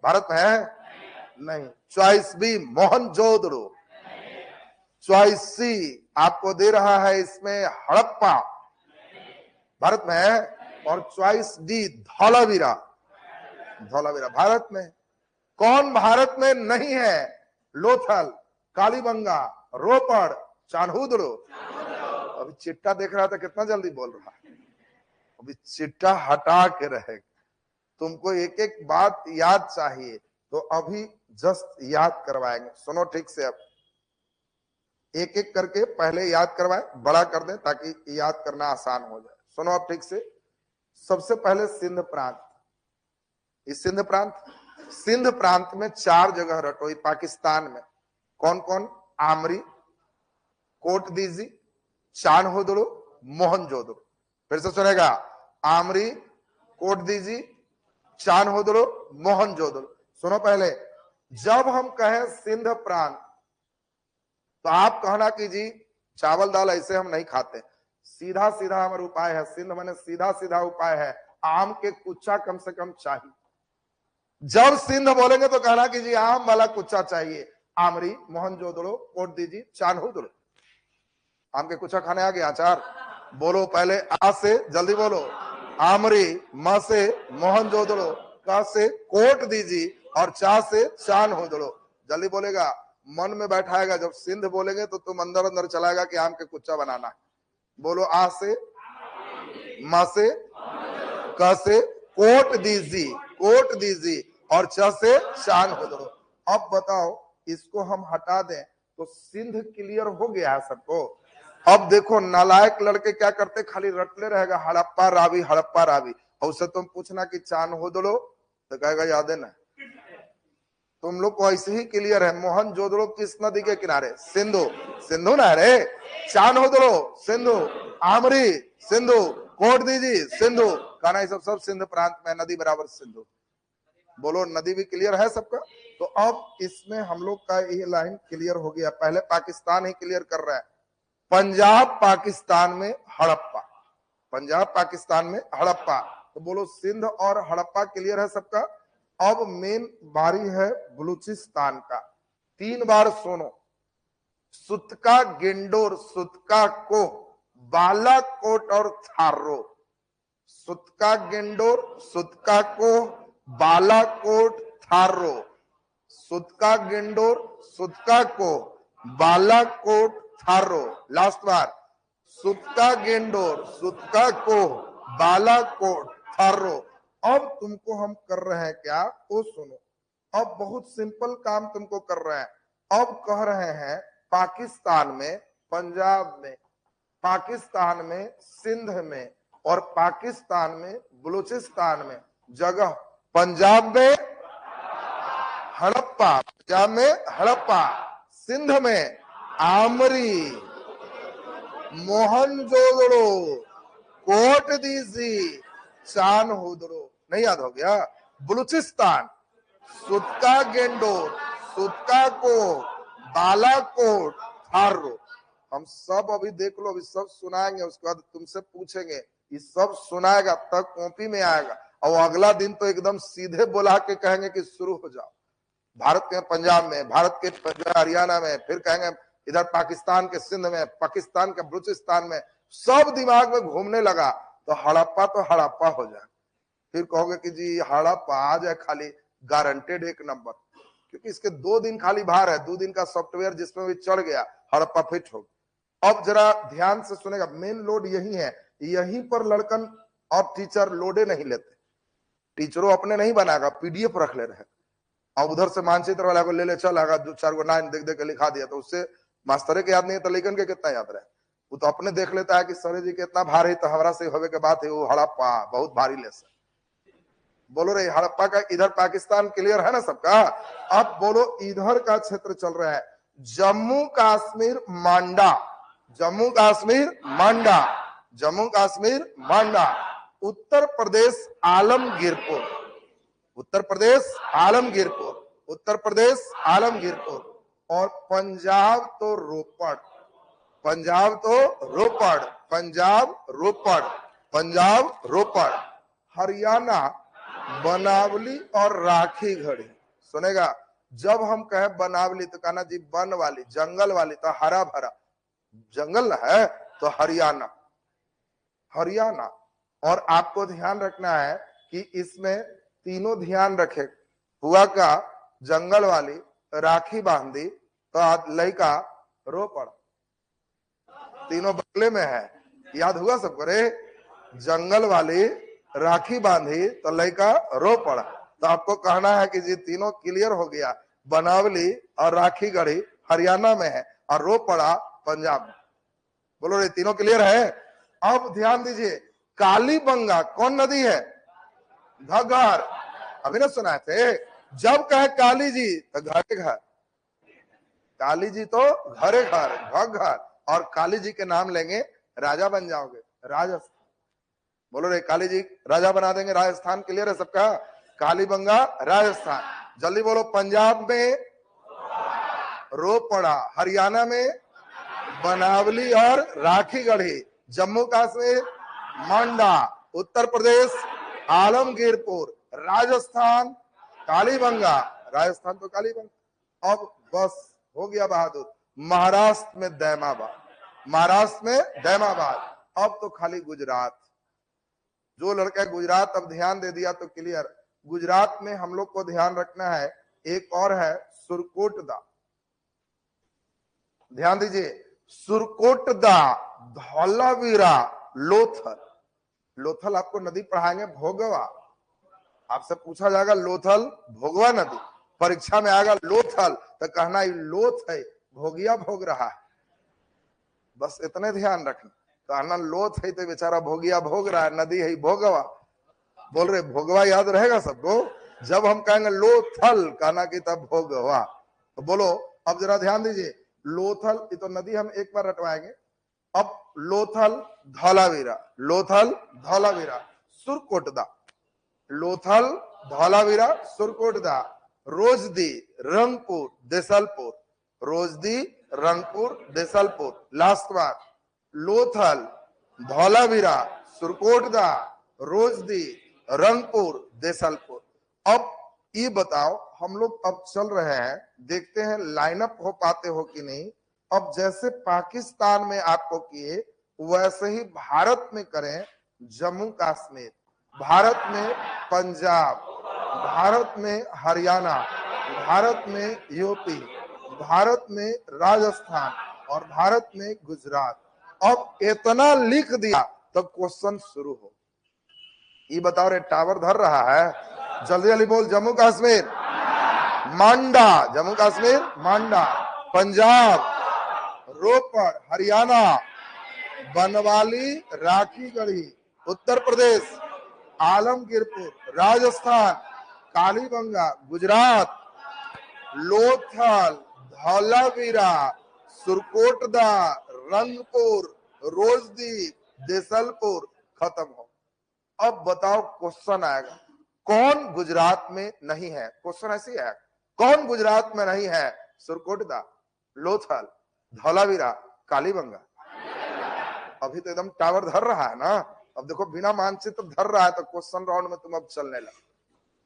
भारत में है? नहीं। चॉइस बी मोहनजोदड़ो, चॉइस सी आपको दे रहा है इसमें हड़प्पा, भारत में है। और चॉइस डी धौलावीरा, धौलावीरा भारत में। कौन भारत में नहीं है? लोथल, कालीबंगा, रोपड़, चानहुदड़ो। अभी चिट्टा देख रहा था, कितना जल्दी बोल रहा है। अभी चिट्टा हटा के रहे, तुमको एक एक बात याद चाहिए, तो अभी जस्ट याद करवाएंगे। सुनो ठीक से, अब एक एक करके पहले याद करवाएं, बड़ा कर दें ताकि याद करना आसान हो जाए। सुनो अब ठीक से। सबसे पहले सिंध प्रांत। इस सिंध प्रांत में 4 जगह रटो, पाकिस्तान में। कौन कौन? आमरी, कोटदीजी, चानहुदड़ो, मोहनजोदड़ो। फिर से सुनेगा, आमरी, कोटदीजी, चानहुदड़ो, मोहनजोदड़ो। सुनो पहले, जब हम कहें सिंध प्रांत तो आप कहना कि जी चावल दाल ऐसे हम नहीं खाते, सीधा सीधा हमारा उपाय है। सिंध माने सीधा सीधा उपाय है, आम के कुच्चा कम से कम चाहिए। जब सिंध बोलेंगे तो कहना कि जी आम वाला कुच्चा चाहिए। आमरी, मोहनजोदड़ो, कोटदीजी, चानहुदड़ो। आम के कुच्चा खाने आ गया? अचार बोलो पहले, आ से जल्दी बोलो। आमरी, म से मोहनजोदड़ो, क से कोटदीजी, और चा से चानहुदड़ो। जल्दी बोलेगा, मन में बैठाएगा। जब सिंध बोलेंगे तो तुम अंदर अंदर चलाएगा कि आम के कुच्चा बनाना है। बोलो, आ से, म से, क से कोटदीजी, कोटदीजी, और च से चानहुदड़ो। अब बताओ, इसको हम हटा दें तो सिंध क्लियर हो गया है सबको। अब देखो, नालायक लड़के क्या करते, खाली रटले रहेगा हड़प्पा रावी, हड़प्पा रावी। और उससे तुम पूछना कि चानहुदड़ो, तो कहेगा याद है ना। तुम लोग को ऐसे ही क्लियर है। मोहनजोदड़ो किस नदी के किनारे? सिंधु, सिंधु ना रे। चानहुदड़ो सिंधु, आमरी सिंधु, कोटदीजी सिंधु। कहना ये सब सिंध प्रांत में, नदी बराबर सिंधु। बोलो, नदी भी क्लियर है सबका। तो अब इसमें हम लोग का ये लाइन क्लियर हो गया। पहले पाकिस्तान ही क्लियर कर रहा है। पंजाब पाकिस्तान में हड़प्पा, पंजाब पाकिस्तान में हड़प्पा। तो बोलो, सिंध और हड़प्पा क्लियर है सबका। अब मेन बारी है बलूचिस्तान का। 3 बार सुनो। सुतका, गेंडोर, सुतका को, बालाकोट और थारो। सुतका, गेंडोर, सुतका को, बालाकोट, थारो। सुतका, गेंडोर, सुतका को, बालाकोट, थारो। लास्ट बार, सुतका, गेंडोर, सुतका को, बालाकोट, थारो। अब तुमको हम कर रहे हैं क्या, वो सुनो। अब बहुत सिंपल काम तुमको कर रहे हैं। अब कह रहे हैं पाकिस्तान में, पंजाब में, पाकिस्तान में सिंध में, और पाकिस्तान में बलूचिस्तान में जगह। पंजाब में हड़प्पा, पंजाब में हड़प्पा, सिंध में आमरी, मोहनजोदड़ो, कोटदीजी, चानहुदड़ो। नहीं याद हो गया? बलूचिस्तान, सुतका, गेंडोर, सुतका को, बालाकोट, थारो। हम सब अभी देख लो, अभी सब सुनाएंगे, उसके बाद तुमसे पूछेंगे, ये सब सुनाएगा तब कॉपी में आएगा। और अगला दिन तो एकदम सीधे बुला के कहेंगे कि शुरू हो जाओ। भारत के पंजाब में, भारत के हरियाणा में, फिर कहेंगे इधर पाकिस्तान के सिंध में, पाकिस्तान के बलूचिस्तान में। सब दिमाग में घूमने लगा तो हड़प्पा तो हड़प्पा हो जाए। फिर कहोगे कि जी हड़प्पा आ जाए खाली, गारंटेड 1 नंबर। क्योंकि इसके 2 दिन खाली बाहर है, 2 दिन का सॉफ्टवेयर जिसमें भी चढ़ गया, हड़प्पा फिट हो। अब जरा ध्यान से सुनेगा, मेन लोड यही है। यहीं पर लड़कन और टीचर लोडे नहीं लेते, टीचरों अपने नहीं बनाएगा, पीडीएफ रख ले रहे, और उधर से मानचित्र वाला को ले ले चल आगा, 2-4 गो लाइन देख देख के लिखा दिया, तो उससे मास्टरे के याद नहीं है तो लेकिन के कितना याद रहे। वो तो अपने देख लेता है कि सर जी के इतना भारी, तो हमारा से होवे के बात है वो हड़प्पा बहुत भारी लेसन। बोलो रे हड़प्पा का इधर पाकिस्तान क्लियर है ना सबका। अब बोलो इधर का क्षेत्र चल रहा है जम्मू कश्मीर मांडा, जम्मू कश्मीर मांडा, जम्मू कश्मीर मांडा, उत्तर प्रदेश आलमगीरपुर, उत्तर प्रदेश आलमगीरपुर, उत्तर प्रदेश आलमगीरपुर, और पंजाब तो रोपड़, पंजाब तो रोपड़, पंजाब रोपड़, पंजाब रोपड़, हरियाणा बनावली और राखी घड़ी। सुनेगा जब हम कहे बनावली तो कहना जी वन वाली, जंगल वाली, तो हरा भरा जंगल है तो हरियाणा, हरियाणा। और आपको ध्यान रखना है कि इसमें तीनों ध्यान रखे, हुआ का जंगल वाली राखी बांधी तो लड़का रोपड़, तीनों बगले में है, याद हुआ सबको रे। जंगल वाली राखी बांधी तो लड़का रो पड़ा, तो आपको कहना है कि जी तीनों क्लियर हो गया, बनावली और राखी गढ़ी हरियाणा में है और रो पड़ा पंजाब में। बोलो रे तीनों क्लियर है। अब ध्यान दीजिए कालीबंगा कौन नदी है, घग्गर, अभी ना सुनाए थे, जब कहे काली जी तो घरे घर, काली जी तो घरे घर, घग्गर, और काली जी के नाम लेंगे राजा बन जाओगे, राजस्थान। बोलो रे काली जी राजा बना देंगे राजस्थान, क्लियर है सबका। कालीबंगा राजस्थान, जल्दी बोलो। पंजाब में रोपड़ा, हरियाणा में बनावली और राखी गढ़ी, जम्मू कश्मीर मांडा, उत्तर प्रदेश आलमगीरपुर, राजस्थान कालीबंगा, राजस्थान तो कालीबंगा। अब बस हो गया बहादुर। महाराष्ट्र में दैमाबाद, महाराष्ट्र में दैमाबाद। अब तो खाली गुजरात, जो लड़का गुजरात अब ध्यान दे दिया तो क्लियर। गुजरात में हम लोग को ध्यान रखना है, एक और है सुरकोटदा, ध्यान दीजिए, सुरकोटदा, धौलावीरा, लोथल। लोथल आपको नदी पढ़ाएंगे भोगवा, आपसे पूछा जाएगा लोथल भोगवा नदी, परीक्षा में आएगा लोथल तो कहना लोथ है, भोगिया भोग रहा है, बस इतने ध्यान रखना। कहना लोथ है तो बेचारा भोगिया भोग रहा है, नदी है भोगवा। बोल रहे भोगवा याद रहेगा सबको, जब हम कहेंगे लोथल कहना कि तब भोगवा। तो बोलो अब जरा ध्यान दीजिए, लोथल ये तो नदी हम एक बार रटवाएंगे। अब लोथल धौलावीरा, लोथल धौलावीरा, सुरकोटदा, लोथल धौलावीरा सुरकोटदा, रोजदी रंगपुर देसलपुर, रोजदी रंगपुर देसलपुर। लास्ट बार लोथल धौलावीरा सुरकोटदा रोजदी रंगपुर देसलपुर। अब ये बताओ हम लोग अब चल रहे हैं, देखते हैं लाइनअप हो पाते हो कि नहीं। अब जैसे पाकिस्तान में आपको किए वैसे ही भारत में करें, जम्मू कश्मीर, भारत में पंजाब, भारत में हरियाणा, भारत में यूपी, भारत में राजस्थान और भारत में गुजरात। अब इतना लिख दिया तो क्वेश्चन शुरू हो। ये बताओ रे टावर धर रहा है, जल्दी जल्दी बोल। जम्मू कश्मीर मांडा, जम्मू कश्मीर मांडा, पंजाब रोपड़, हरियाणा बनवाली राखी गढ़ी, उत्तर प्रदेश आलमगीरपुर, राजस्थान कालीबंगा, गुजरात लोथल धौलावीरा सुरकोटदा रंगपुर रोजदी देसलपुर। खत्म हो। अब बताओ क्वेश्चन आएगा कौन गुजरात में नहीं है, क्वेश्चन ऐसे है कौन गुजरात में नहीं है, सुरकोटदा लोथल धौलावीरा कालीबंगा। अभी तो एकदम टावर धर रहा है ना। अब देखो बिना मानचित्र धर रहा है तो क्वेश्चन राउंड में तुम अब चलने लगा।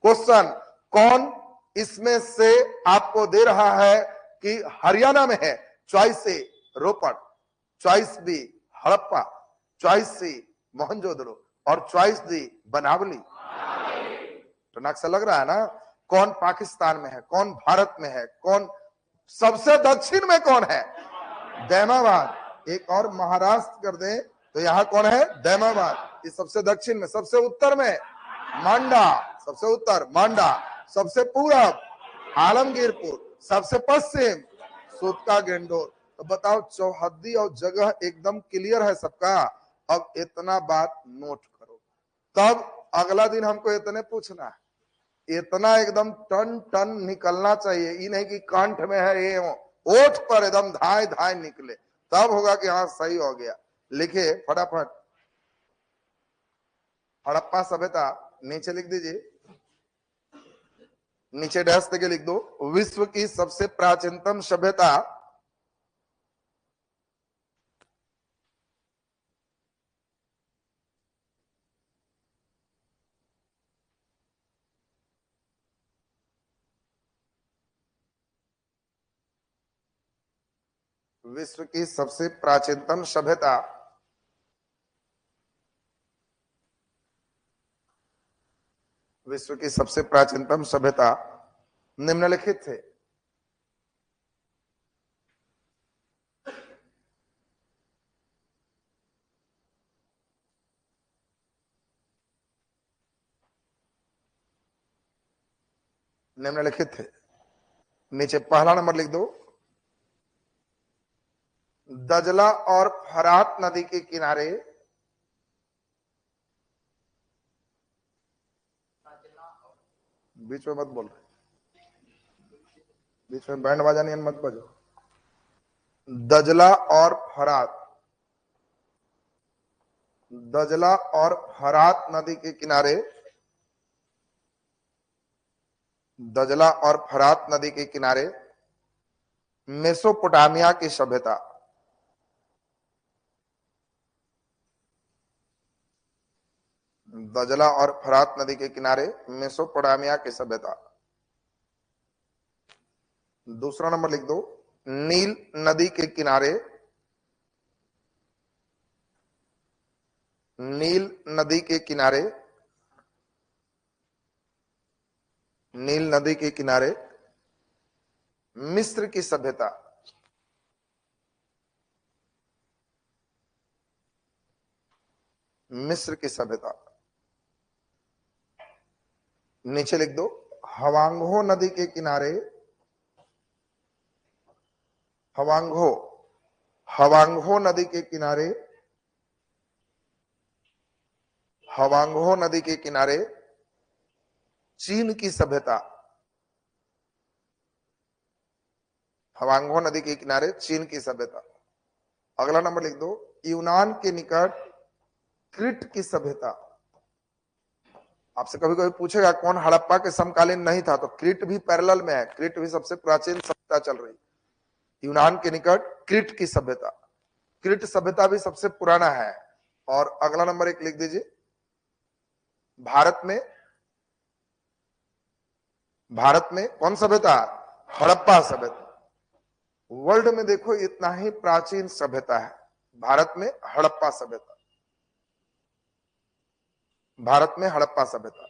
क्वेश्चन कौन इसमें से आपको दे रहा है कि हरियाणा में है, चॉइस ए रोपड़, चॉइस बी हड़प्पा, चॉइस सी मोहनजोदड़ो और चॉइस डी बनावली। तो नाक से लग रहा है ना कौन पाकिस्तान में है, कौन भारत में है, कौन सबसे दक्षिण में कौन है, दैमाबाद। एक और महाराष्ट्र कर दे तो यहाँ कौन है? दैमाबाद। ये सबसे दक्षिण में। सबसे उत्तर में मांडा, सबसे उत्तर मांडा, सबसे पूरब आलमगीरपुर, सबसे पश्चिम सूतका गेंडोर। तो बताओ, चौहद्दी और जगह एकदम क्लियर है सबका। अब इतना बात नोट करो, तब अगला दिन हमको इतने पूछना है, इतना एकदम टन टन निकलना चाहिए। ये नहीं कि कंठ में है ये ओठ पर एकदम धाय धाय निकले, तब होगा कि हाँ सही हो गया। लिखे फटाफट, हड़प्पा सभ्यता नीचे लिख दीजिए, नीचे डैश देके लिख दो, विश्व की सबसे प्राचीनतम सभ्यता विश्व की सबसे प्राचीनतम सभ्यता विश्व की सबसे प्राचीनतम सभ्यता निम्नलिखित थे। निम्नलिखित थे। नीचे पहला नंबर लिख दो, दजला और फरात नदी के किनारे बीच में मत बोल रहे, बीच में बैंड बाजा नहीं मत बजो। दजला और फरात, दजला और फरात नदी के किनारे, दजला और फरात नदी के किनारे मेसोपोटामिया की सभ्यता, दजला और फरात नदी के किनारे मेसोपोटामिया की सभ्यता। दूसरा नंबर लिख दो, नील नदी के किनारे, नील नदी के किनारे, नील नदी के किनारे मिस्र की सभ्यता, मिस्र की सभ्यता। नीचे लिख दो, हवांगो नदी के किनारे, हवांगो, हवांगो नदी के किनारे, हवांगो नदी के किनारे चीन की सभ्यता, हवांगो नदी के किनारे चीन की सभ्यता। अगला नंबर लिख दो, यूनान के निकट क्रीट की सभ्यता। आपसे कभी कभी पूछेगा कौन हड़प्पा के समकालीन नहीं था, तो क्रीट भी पैरेलल में है, क्रीट भी सबसे प्राचीन सभ्यता चल रही। यूनान के निकट क्रीट की सभ्यता, क्रीट सभ्यता भी सबसे पुराना है। और अगला नंबर एक लिख दीजिए, भारत में, भारत में कौन सभ्यता? हड़प्पा सभ्यता। वर्ल्ड में देखो इतना ही प्राचीन सभ्यता है, भारत में हड़प्पा सभ्यता, भारत में हड़प्पा सभ्यता।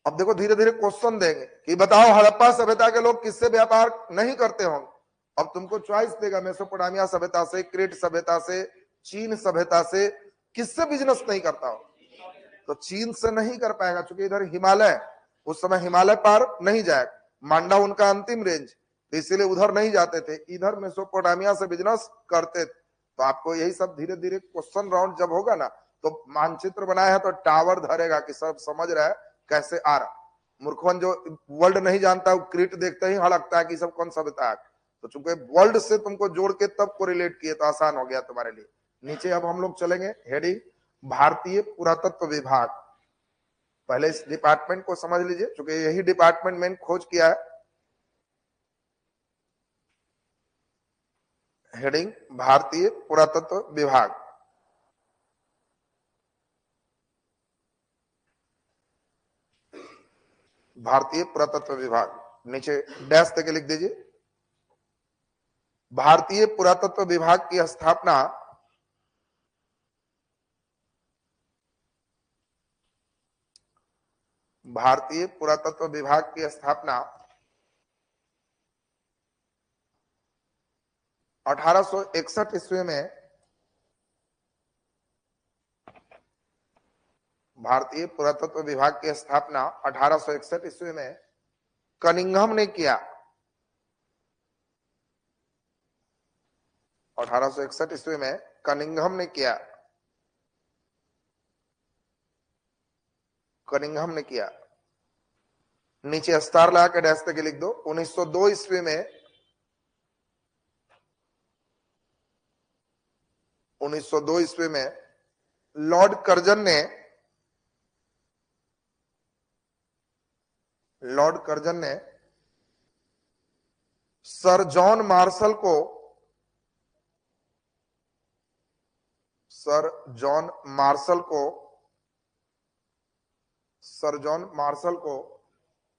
अब देखो धीरे धीरे क्वेश्चन देंगे कि बताओ हड़प्पा सभ्यता के लोग किससे व्यापार नहीं करते होंगे। अब तुमको चॉइस देगा, मेसोपोटामिया सभ्यता से, क्रीट सभ्यता से, चीन सभ्यता से, किससे बिजनेस नहीं करता हो? तो चीन से नहीं कर पाएगा, क्योंकि इधर हिमालय, उस समय हिमालय पार नहीं जाएगा, मांडा उनका अंतिम रेंज, तो इसीलिए उधर नहीं जाते थे, इधर मेसोपोटामिया से बिजनेस करते थे। तो आपको यही सब धीरे धीरे क्वेश्चन राउंड जब होगा ना, तो मानचित्र बनाया है तो टावर धरेगा कि सब समझ रहा है कैसे आ रहा। मूर्खवन जो वर्ल्ड नहीं जानता वो क्रीट देखते ही हड़कता है कि सब कौन सभ्यता है। तो चूंकि वर्ल्ड से तुमको जोड़ के तब को रिलेट किए तो आसान हो गया तुम्हारे लिए। नीचे अब हम लोग चलेंगे, हेडिंग भारतीय पुरातत्व विभाग। पहले इस डिपार्टमेंट को समझ लीजिए, क्योंकि यही डिपार्टमेंट मैंने खोज किया है। हेडिंग भारतीय पुरातत्व विभाग। भारतीय पुरातत्व विभाग, नीचे डैश देके लिख दीजिए, भारतीय पुरातत्व विभाग की स्थापना भारतीय पुरातत्व विभाग की स्थापना 1861 ईस्वी में भारतीय पुरातत्व विभाग की स्थापना 1861 ईस्वी में कनिंघम ने किया। 1861 ईस्वी में कनिंघम ने किया। कनिंघम ने किया। नीचे स्टार लगा के डैश के लिख दो। 1902 ईस्वी में 1902 ईस्वी में लॉर्ड कर्जन ने सर जॉन मार्शल को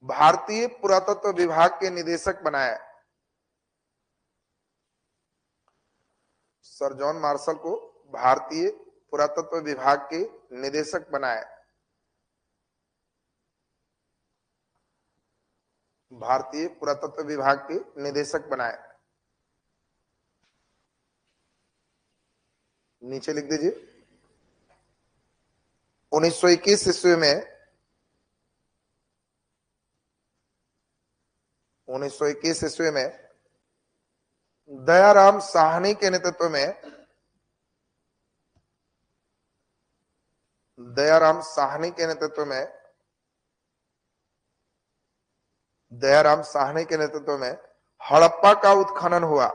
भारतीय पुरातत्व विभाग के निदेशक बनाया। सर जॉन मार्शल को भारतीय पुरातत्व विभाग के निदेशक बनाया। भारतीय पुरातत्व विभाग के निदेशक बनाए। नीचे लिख दीजिए। 1921 ईस्वी में 1921 ईस्वी में दयाराम साहनी के नेतृत्व में दयाराम साहनी के नेतृत्व में हड़प्पा का उत्खनन हुआ।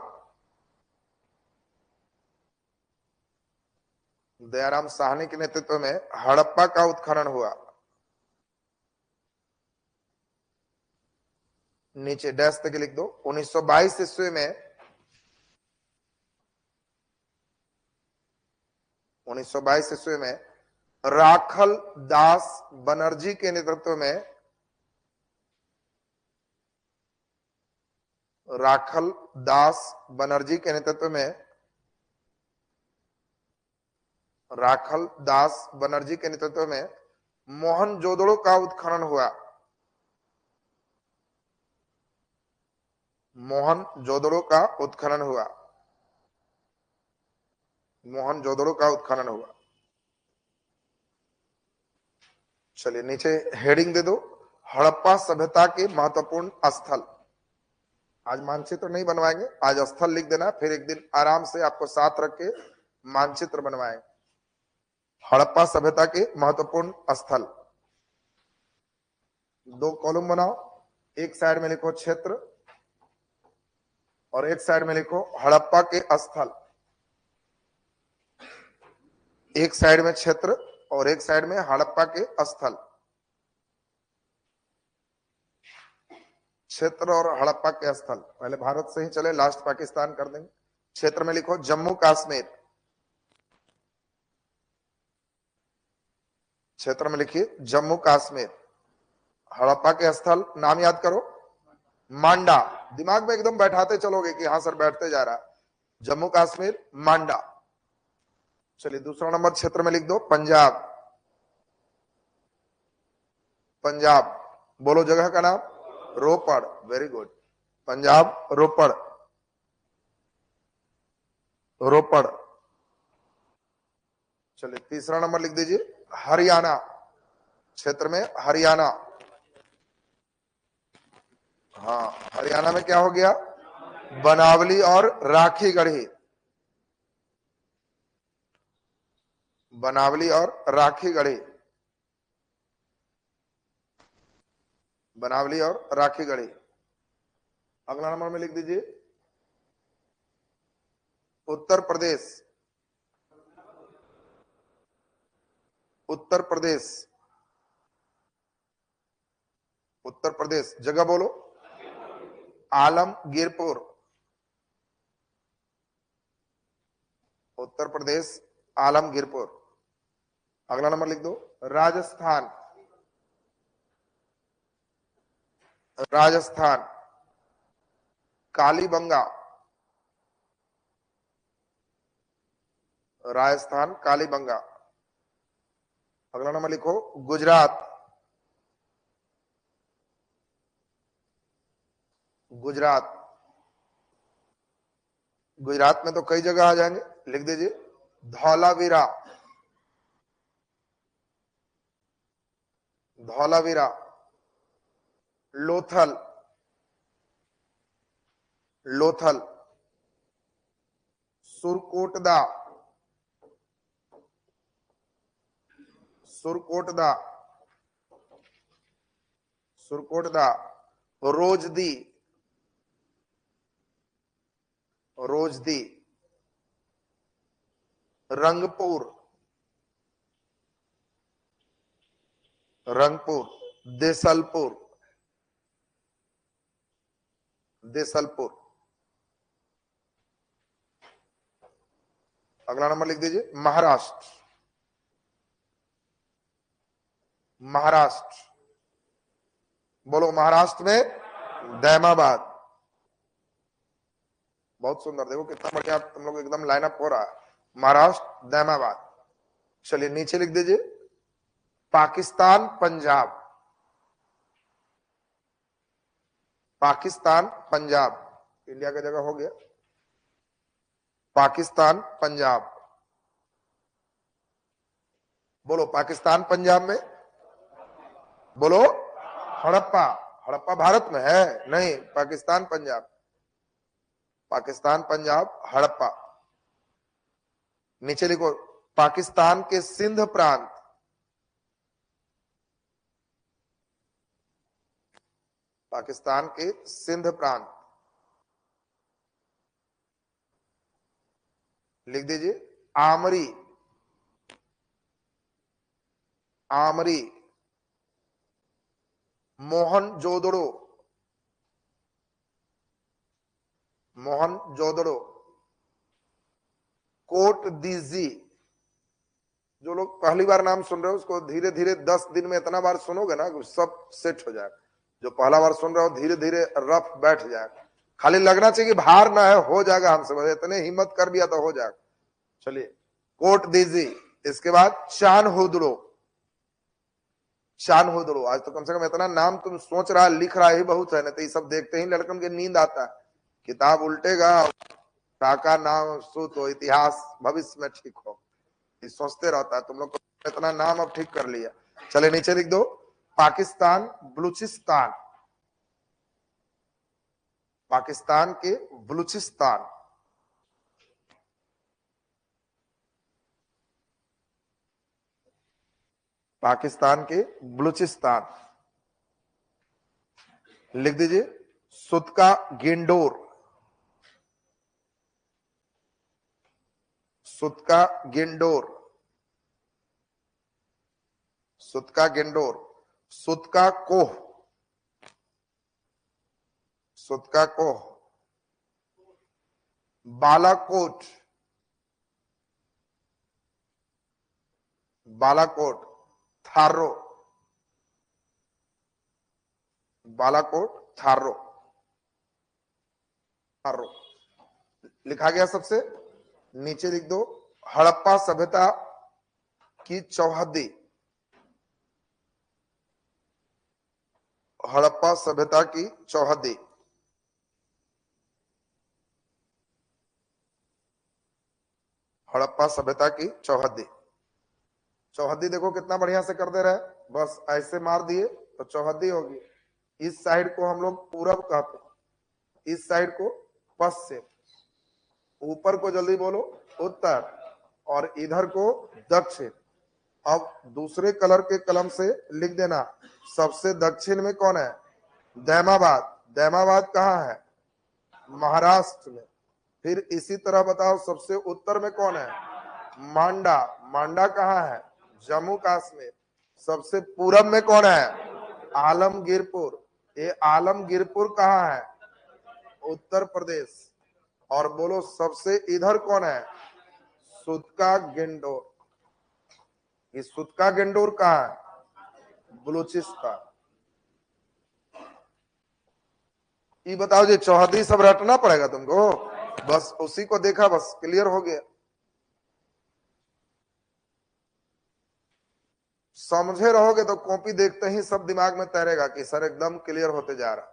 दयाराम साहनी के नेतृत्व में हड़प्पा का उत्खनन हुआ। नीचे डैश तक लिख दो। 1922 ईस्वी में 1922 ईस्वी में राखल दास बनर्जी के नेतृत्व में मोहनजोदड़ो का उत्खनन हुआ। मोहनजोदड़ो का उत्खनन हुआ। चलिए नीचे हेडिंग दे दो। हड़प्पा सभ्यता के महत्वपूर्ण स्थल। आज मानचित्र नहीं बनवाएंगे, आज स्थल लिख देना, फिर एक दिन आराम से आपको साथ रख के मानचित्र बनवाएंगे। हड़प्पा सभ्यता के महत्वपूर्ण स्थल। 2 कॉलम बनाओ। एक साइड में लिखो क्षेत्र और एक साइड में लिखो हड़प्पा के स्थल। एक साइड में क्षेत्र और एक साइड में हड़प्पा के स्थल। क्षेत्र और हड़प्पा के स्थल। पहले भारत से ही चले, लास्ट पाकिस्तान कर देंगे। क्षेत्र में लिखो जम्मू कश्मीर। क्षेत्र में लिखिए जम्मू कश्मीर। हड़प्पा के स्थल नाम याद करो, मांडा। दिमाग में एकदम बैठाते चलोगे कि हाँ सर बैठते जा रहा। जम्मू कश्मीर मांडा। चलिए दूसरा नंबर क्षेत्र में लिख दो पंजाब। पंजाब बोलो जगह का नाम, रोपड़। Very good. पंजाब रोपड़। चलिए तीसरा नंबर लिख दीजिए हरियाणा। क्षेत्र में हरियाणा। हाँ, हरियाणा में क्या हो गया? बनावली और राखीगढ़ी। बनावली और राखीगढ़ी। बनावली और राखीगढ़ी। अगला नंबर में लिख दीजिए उत्तर प्रदेश। उत्तर प्रदेश। उत्तर प्रदेश जगह बोलो, आलमगीरपुर। उत्तर प्रदेश आलमगीरपुर। अगला नंबर लिख दो राजस्थान। राजस्थान कालीबंगा। राजस्थान कालीबंगा। अगला नंबर लिखो गुजरात। गुजरात। गुजरात में तो कई जगह आ जाएंगे, लिख दीजिए धौलावीरा। धौलावीरा, लोथल, लोथल, सुरकोटदा, सुरकोटदा, सुरकोटदा, रोजदी, रोजदी, रंगपुर, रंगपुर, देसलपुर, देसलपुर। अगला नंबर लिख दीजिए महाराष्ट्र, महाराष्ट्र, बोलो महाराष्ट्र में दैमाबाद। बहुत सुंदर, देखो कितना बढ़िया तुम लोग एकदम लाइनअप हो रहा है। महाराष्ट्र दैमाबाद। चलिए नीचे लिख दीजिए पाकिस्तान पंजाब, पाकिस्तान पंजाब, इंडिया का जगह हो गया पाकिस्तान पंजाब। बोलो पाकिस्तान पंजाब में, बोलो हड़प्पा, हड़प्पा भारत में है नहीं, पाकिस्तान पंजाब, पाकिस्तान पंजाब हड़प्पा। नीचे लिखो पाकिस्तान के सिंध प्रांत, पाकिस्तान के सिंध प्रांत लिख दीजिए आमरी, आमरी, मोहनजोदड़ो, मोहनजोदड़ो, कोट दीजी। जो लोग पहली बार नाम सुन रहे हो उसको धीरे धीरे 10 दिन में इतना बार सुनोगे ना सब सेट हो जाएगा। जो पहला बार सुन रहे हो धीरे धीरे रफ बैठ जाएगा। खाली लगना चाहिए कि भार ना है, हो जाएगा हमसे, बस इतने हिम्मत कर दिया तो हो जाएगा। चलिए कोट दीजी। इसके बाद चान हुदड़ो, चान हुदड़ो। आज तो कम से कम इतना नाम तुम सोच रहा लिख रहा ही बहुत है, नहीं तो ये सब देखते ही लड़कन के नींद आता है। किताब उल्टेगा, काका नाम सो तो इतिहास भविष्य में ठीक हो, सोचते रहता है। तुम लोग इतना नाम अब ठीक कर लिया। चले नीचे लिख दो पाकिस्तान बलूचिस्तान, पाकिस्तान के बलूचिस्तान, पाकिस्तान के बलूचिस्तान। लिख दीजिए सुतका गेंडोर, सुतका गेंडोर, सुतका गेंडोर, सुतका कोह, सुतका कोह, बालाकोट, बालाकोट, थारो, बालाकोट, थारो, थारो। लिखा गया सबसे नीचे लिख दो हड़प्पा सभ्यता की चौहद्दी, हड़प्पा सभ्यता की चौहद्दी, हड़प्पा सभ्यता की चौहद्दी। चौहद्दी देखो कितना बढ़िया से कर दे रहे, बस ऐसे मार दिए तो चौहद्दी होगी। इस साइड को हम लोग पूरब कहते हैं, इस साइड को पश्चिम, ऊपर को जल्दी बोलो उत्तर, और इधर को दक्षिण। अब दूसरे कलर के कलम से लिख देना सबसे दक्षिण में कौन है, दैमाबाद। दैमाबाद कहाँ है, महाराष्ट्र में। फिर इसी तरह बताओ सबसे उत्तर में कौन है, मांडा। मांडा कहाँ है, जम्मू कश्मीर। सबसे पूरब में कौन है, आलमगीरपुर। ये आलमगीरपुर कहाँ है, उत्तर प्रदेश। और बोलो सबसे इधर कौन है, सुतका गेंडोर। ये सुतका गेंडोर कहाँ है, बलूचिस्तान। ये बताओ जी चौहद्दी सब रटना पड़ेगा तुमको, बस उसी को देखा बस क्लियर हो गया। समझे रहोगे तो कॉपी देखते ही सब दिमाग में तैरेगा कि सर एकदम क्लियर होते जा रहा।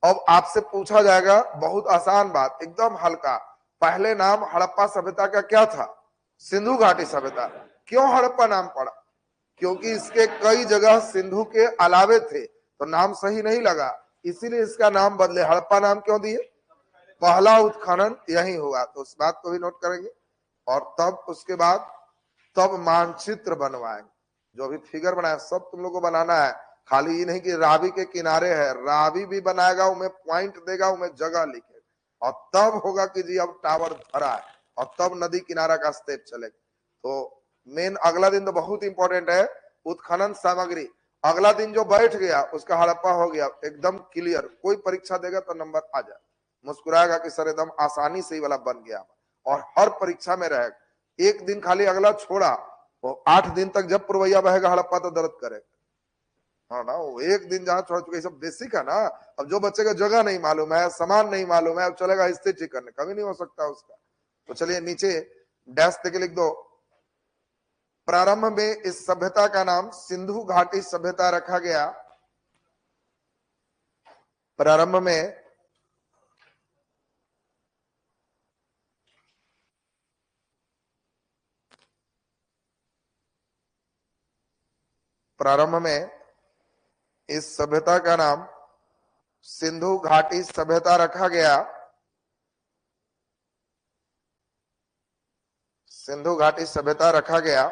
अब आपसे पूछा जाएगा बहुत आसान बात, एकदम हल्का। पहले नाम हड़प्पा सभ्यता का क्या था, सिंधु घाटी सभ्यता। क्यों हड़प्पा नाम पड़ा, क्योंकि इसके कई जगह सिंधु के अलावे थे तो नाम सही नहीं लगा, इसीलिए इसका नाम बदले। हड़प्पा नाम क्यों दिए? पहला उत्खनन यही हुआ, तो उस बात को भी नोट करेंगे। और तब उसके बाद तब मानचित्र बनवाएंगे। जो अभी फिगर बनाया सब तुम लोग को बनाना है, खाली ये नहीं कि रावी के किनारे है, रावी भी बनाएगा, उन्हें पॉइंट देगा, उन्हें जगह लिखेगा, और तब होगा कि जी अब टावर धरा है, और तब नदी किनारा का स्टेप चलेगा। तो मेन अगला दिन तो बहुत इंपॉर्टेंट है, उत्खनन सामग्री। अगला दिन जो बैठ गया उसका हड़प्पा हो गया एकदम क्लियर, कोई परीक्षा देगा तो नंबर आ जाए, मुस्कुराएगा कि सर एकदम आसानी से ही वाला बन गया, और हर परीक्षा में रहेगा। एक दिन खाली अगला छोड़ा, वो 8 दिन तक जब पुरवैया बहेगा हड़प्पा तो दर्द करेगा, हाँ ना। वो एक दिन जहां छोड़ चुके, सब बेसिक है ना। अब जो बच्चे का जगह नहीं मालूम है, सामान नहीं मालूम है, अब चलेगा हिस्से ठीक करने, कभी नहीं हो सकता उसका। तो चलिए नीचे डैश देके लिख दो, प्रारंभ में इस सभ्यता का नाम सिंधु घाटी सभ्यता रखा गया। प्रारंभ में इस सभ्यता का नाम सिंधु घाटी सभ्यता रखा गया। सिंधु घाटी सभ्यता रखा गया,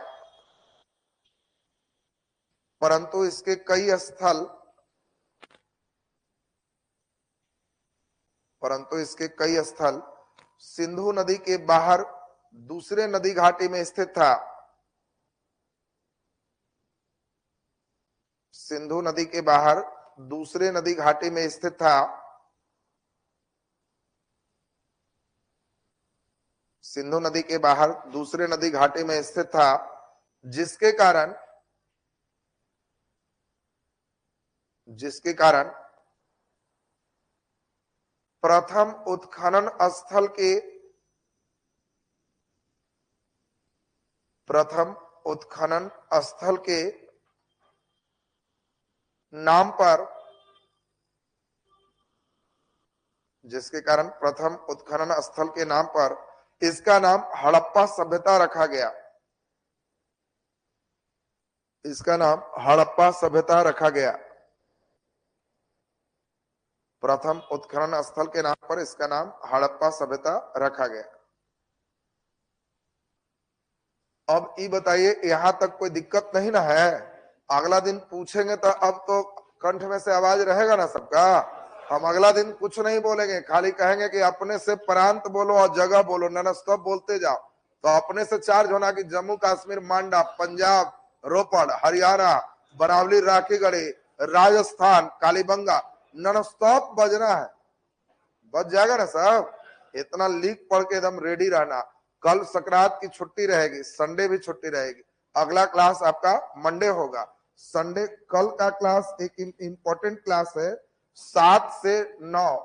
परंतु इसके कई स्थल सिंधु नदी के बाहर दूसरे नदी घाटी में स्थित था। सिंधु नदी के बाहर दूसरे नदी घाटी में स्थित था। सिंधु नदी के बाहर दूसरे नदी घाटी में स्थित था, जिसके कारण प्रथम उत्खनन स्थल के नाम पर, जिसके कारण प्रथम उत्खनन स्थल के नाम पर इसका नाम हड़प्पा सभ्यता रखा गया। इसका नाम हड़प्पा सभ्यता रखा गया। प्रथम उत्खनन स्थल के नाम पर इसका नाम हड़प्पा सभ्यता रखा गया। अब ये बताइए, यहां तक कोई दिक्कत नहीं ना है? अगला दिन पूछेंगे तो अब तो कंठ में से आवाज रहेगा ना सबका। हम अगला दिन कुछ नहीं बोलेंगे, खाली कहेंगे कि अपने से प्रांत बोलो और जगह बोलो, नन स्टॉप बोलते जाओ। तो अपने से चार्ज होना कि जम्मू कश्मीर, मांडा, पंजाब, रोपड़, हरियाणा, बरावली, राखीगढ़ी, राजस्थान, कालीबंगा, नन स्टॉप बजना है। बच जाएगा ना सब? इतना लीक पढ़ के एकदम रेडी रहना। कल संक्रांत की छुट्टी रहेगी, संडे भी छुट्टी रहेगी। अगला क्लास आपका मंडे होगा। संडे कल का क्लास एक इंपॉर्टेंट क्लास है, 7 से 9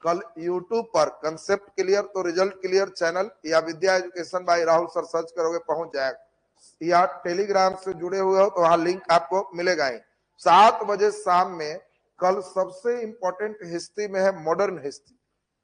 कल यूट्यूब पर कंसेप्ट क्लियर तो रिजल्ट क्लियर चैनल या Vidya education by Rahul sir search करोगे पहुंच जाएगा, या टेलीग्राम से जुड़े हुए हो तो वहां लिंक आपको मिलेगा ही। 7 बजे शाम में कल सबसे इंपॉर्टेंट हिस्ट्री में है मॉडर्न हिस्ट्री।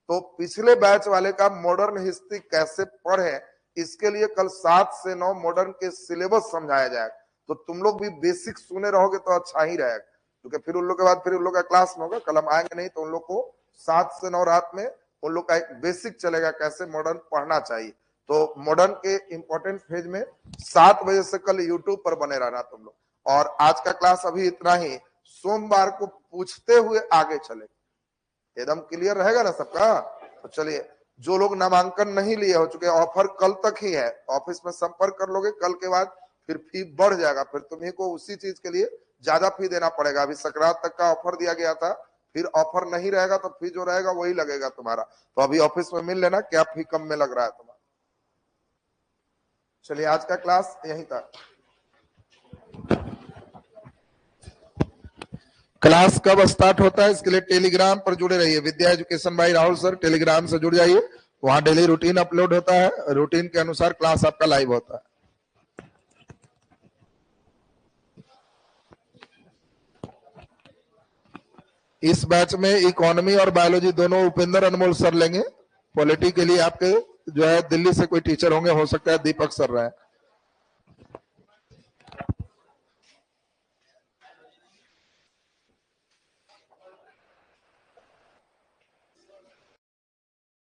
तो पिछले बैच वाले का मॉडर्न हिस्ट्री कैसे पढ़े, इसके लिए कल 7 से 9 मॉडर्न के सिलेबस समझाया जाएगा। तो तुम लोग भी बेसिक सुने रहोगे तो अच्छा ही रहेगा, क्योंकि फिर उन लोग के बाद फिर उन लोग का क्लास में होगा, कल हम आएंगे नहीं, तो उन लोग को 7 से 9 रात में उन लोग का एक बेसिक चलेगा कैसे मॉडर्न पढ़ना चाहिए। तो मॉडर्न के इंपॉर्टेंट फेज में 7 बजे से कल यूट्यूब पर बने रहना तुम लोग। और आज का क्लास अभी इतना ही, सोमवार को पूछते हुए आगे चले, एकदम क्लियर रहेगा ना सबका? तो चलिए, जो लोग नामांकन नहीं लिए हो चुके, ऑफर कल तक ही है, ऑफिस में संपर्क कर लोगे, कल के बाद फिर फी बढ़ जाएगा, फिर तुम्ही को उसी चीज के लिए ज्यादा फी देना पड़ेगा। अभी संक्रांत तक का ऑफर दिया गया था, फिर ऑफर नहीं रहेगा तो फी जो रहेगा वही लगेगा तुम्हारा। तो अभी ऑफिस में मिल लेना क्या फी कम में लग रहा है तुम्हारा। चलिए, आज का क्लास यहीं तक। क्लास कब स्टार्ट होता है इसके लिए टेलीग्राम पर जुड़े रहिए, Vidya education by Rahul sir, Telegram से जुड़ जाइए, वहां डेली रूटीन अपलोड होता है, रूटीन के अनुसार क्लास आपका लाइव होता है। इस बैच में इकोनॉमी और बायोलॉजी दोनों उपेंद्र अनमोल सर लेंगे। पॉलिटी के लिए आपके जो है दिल्ली से कोई टीचर होंगे, हो सकता है दीपक सर रहे।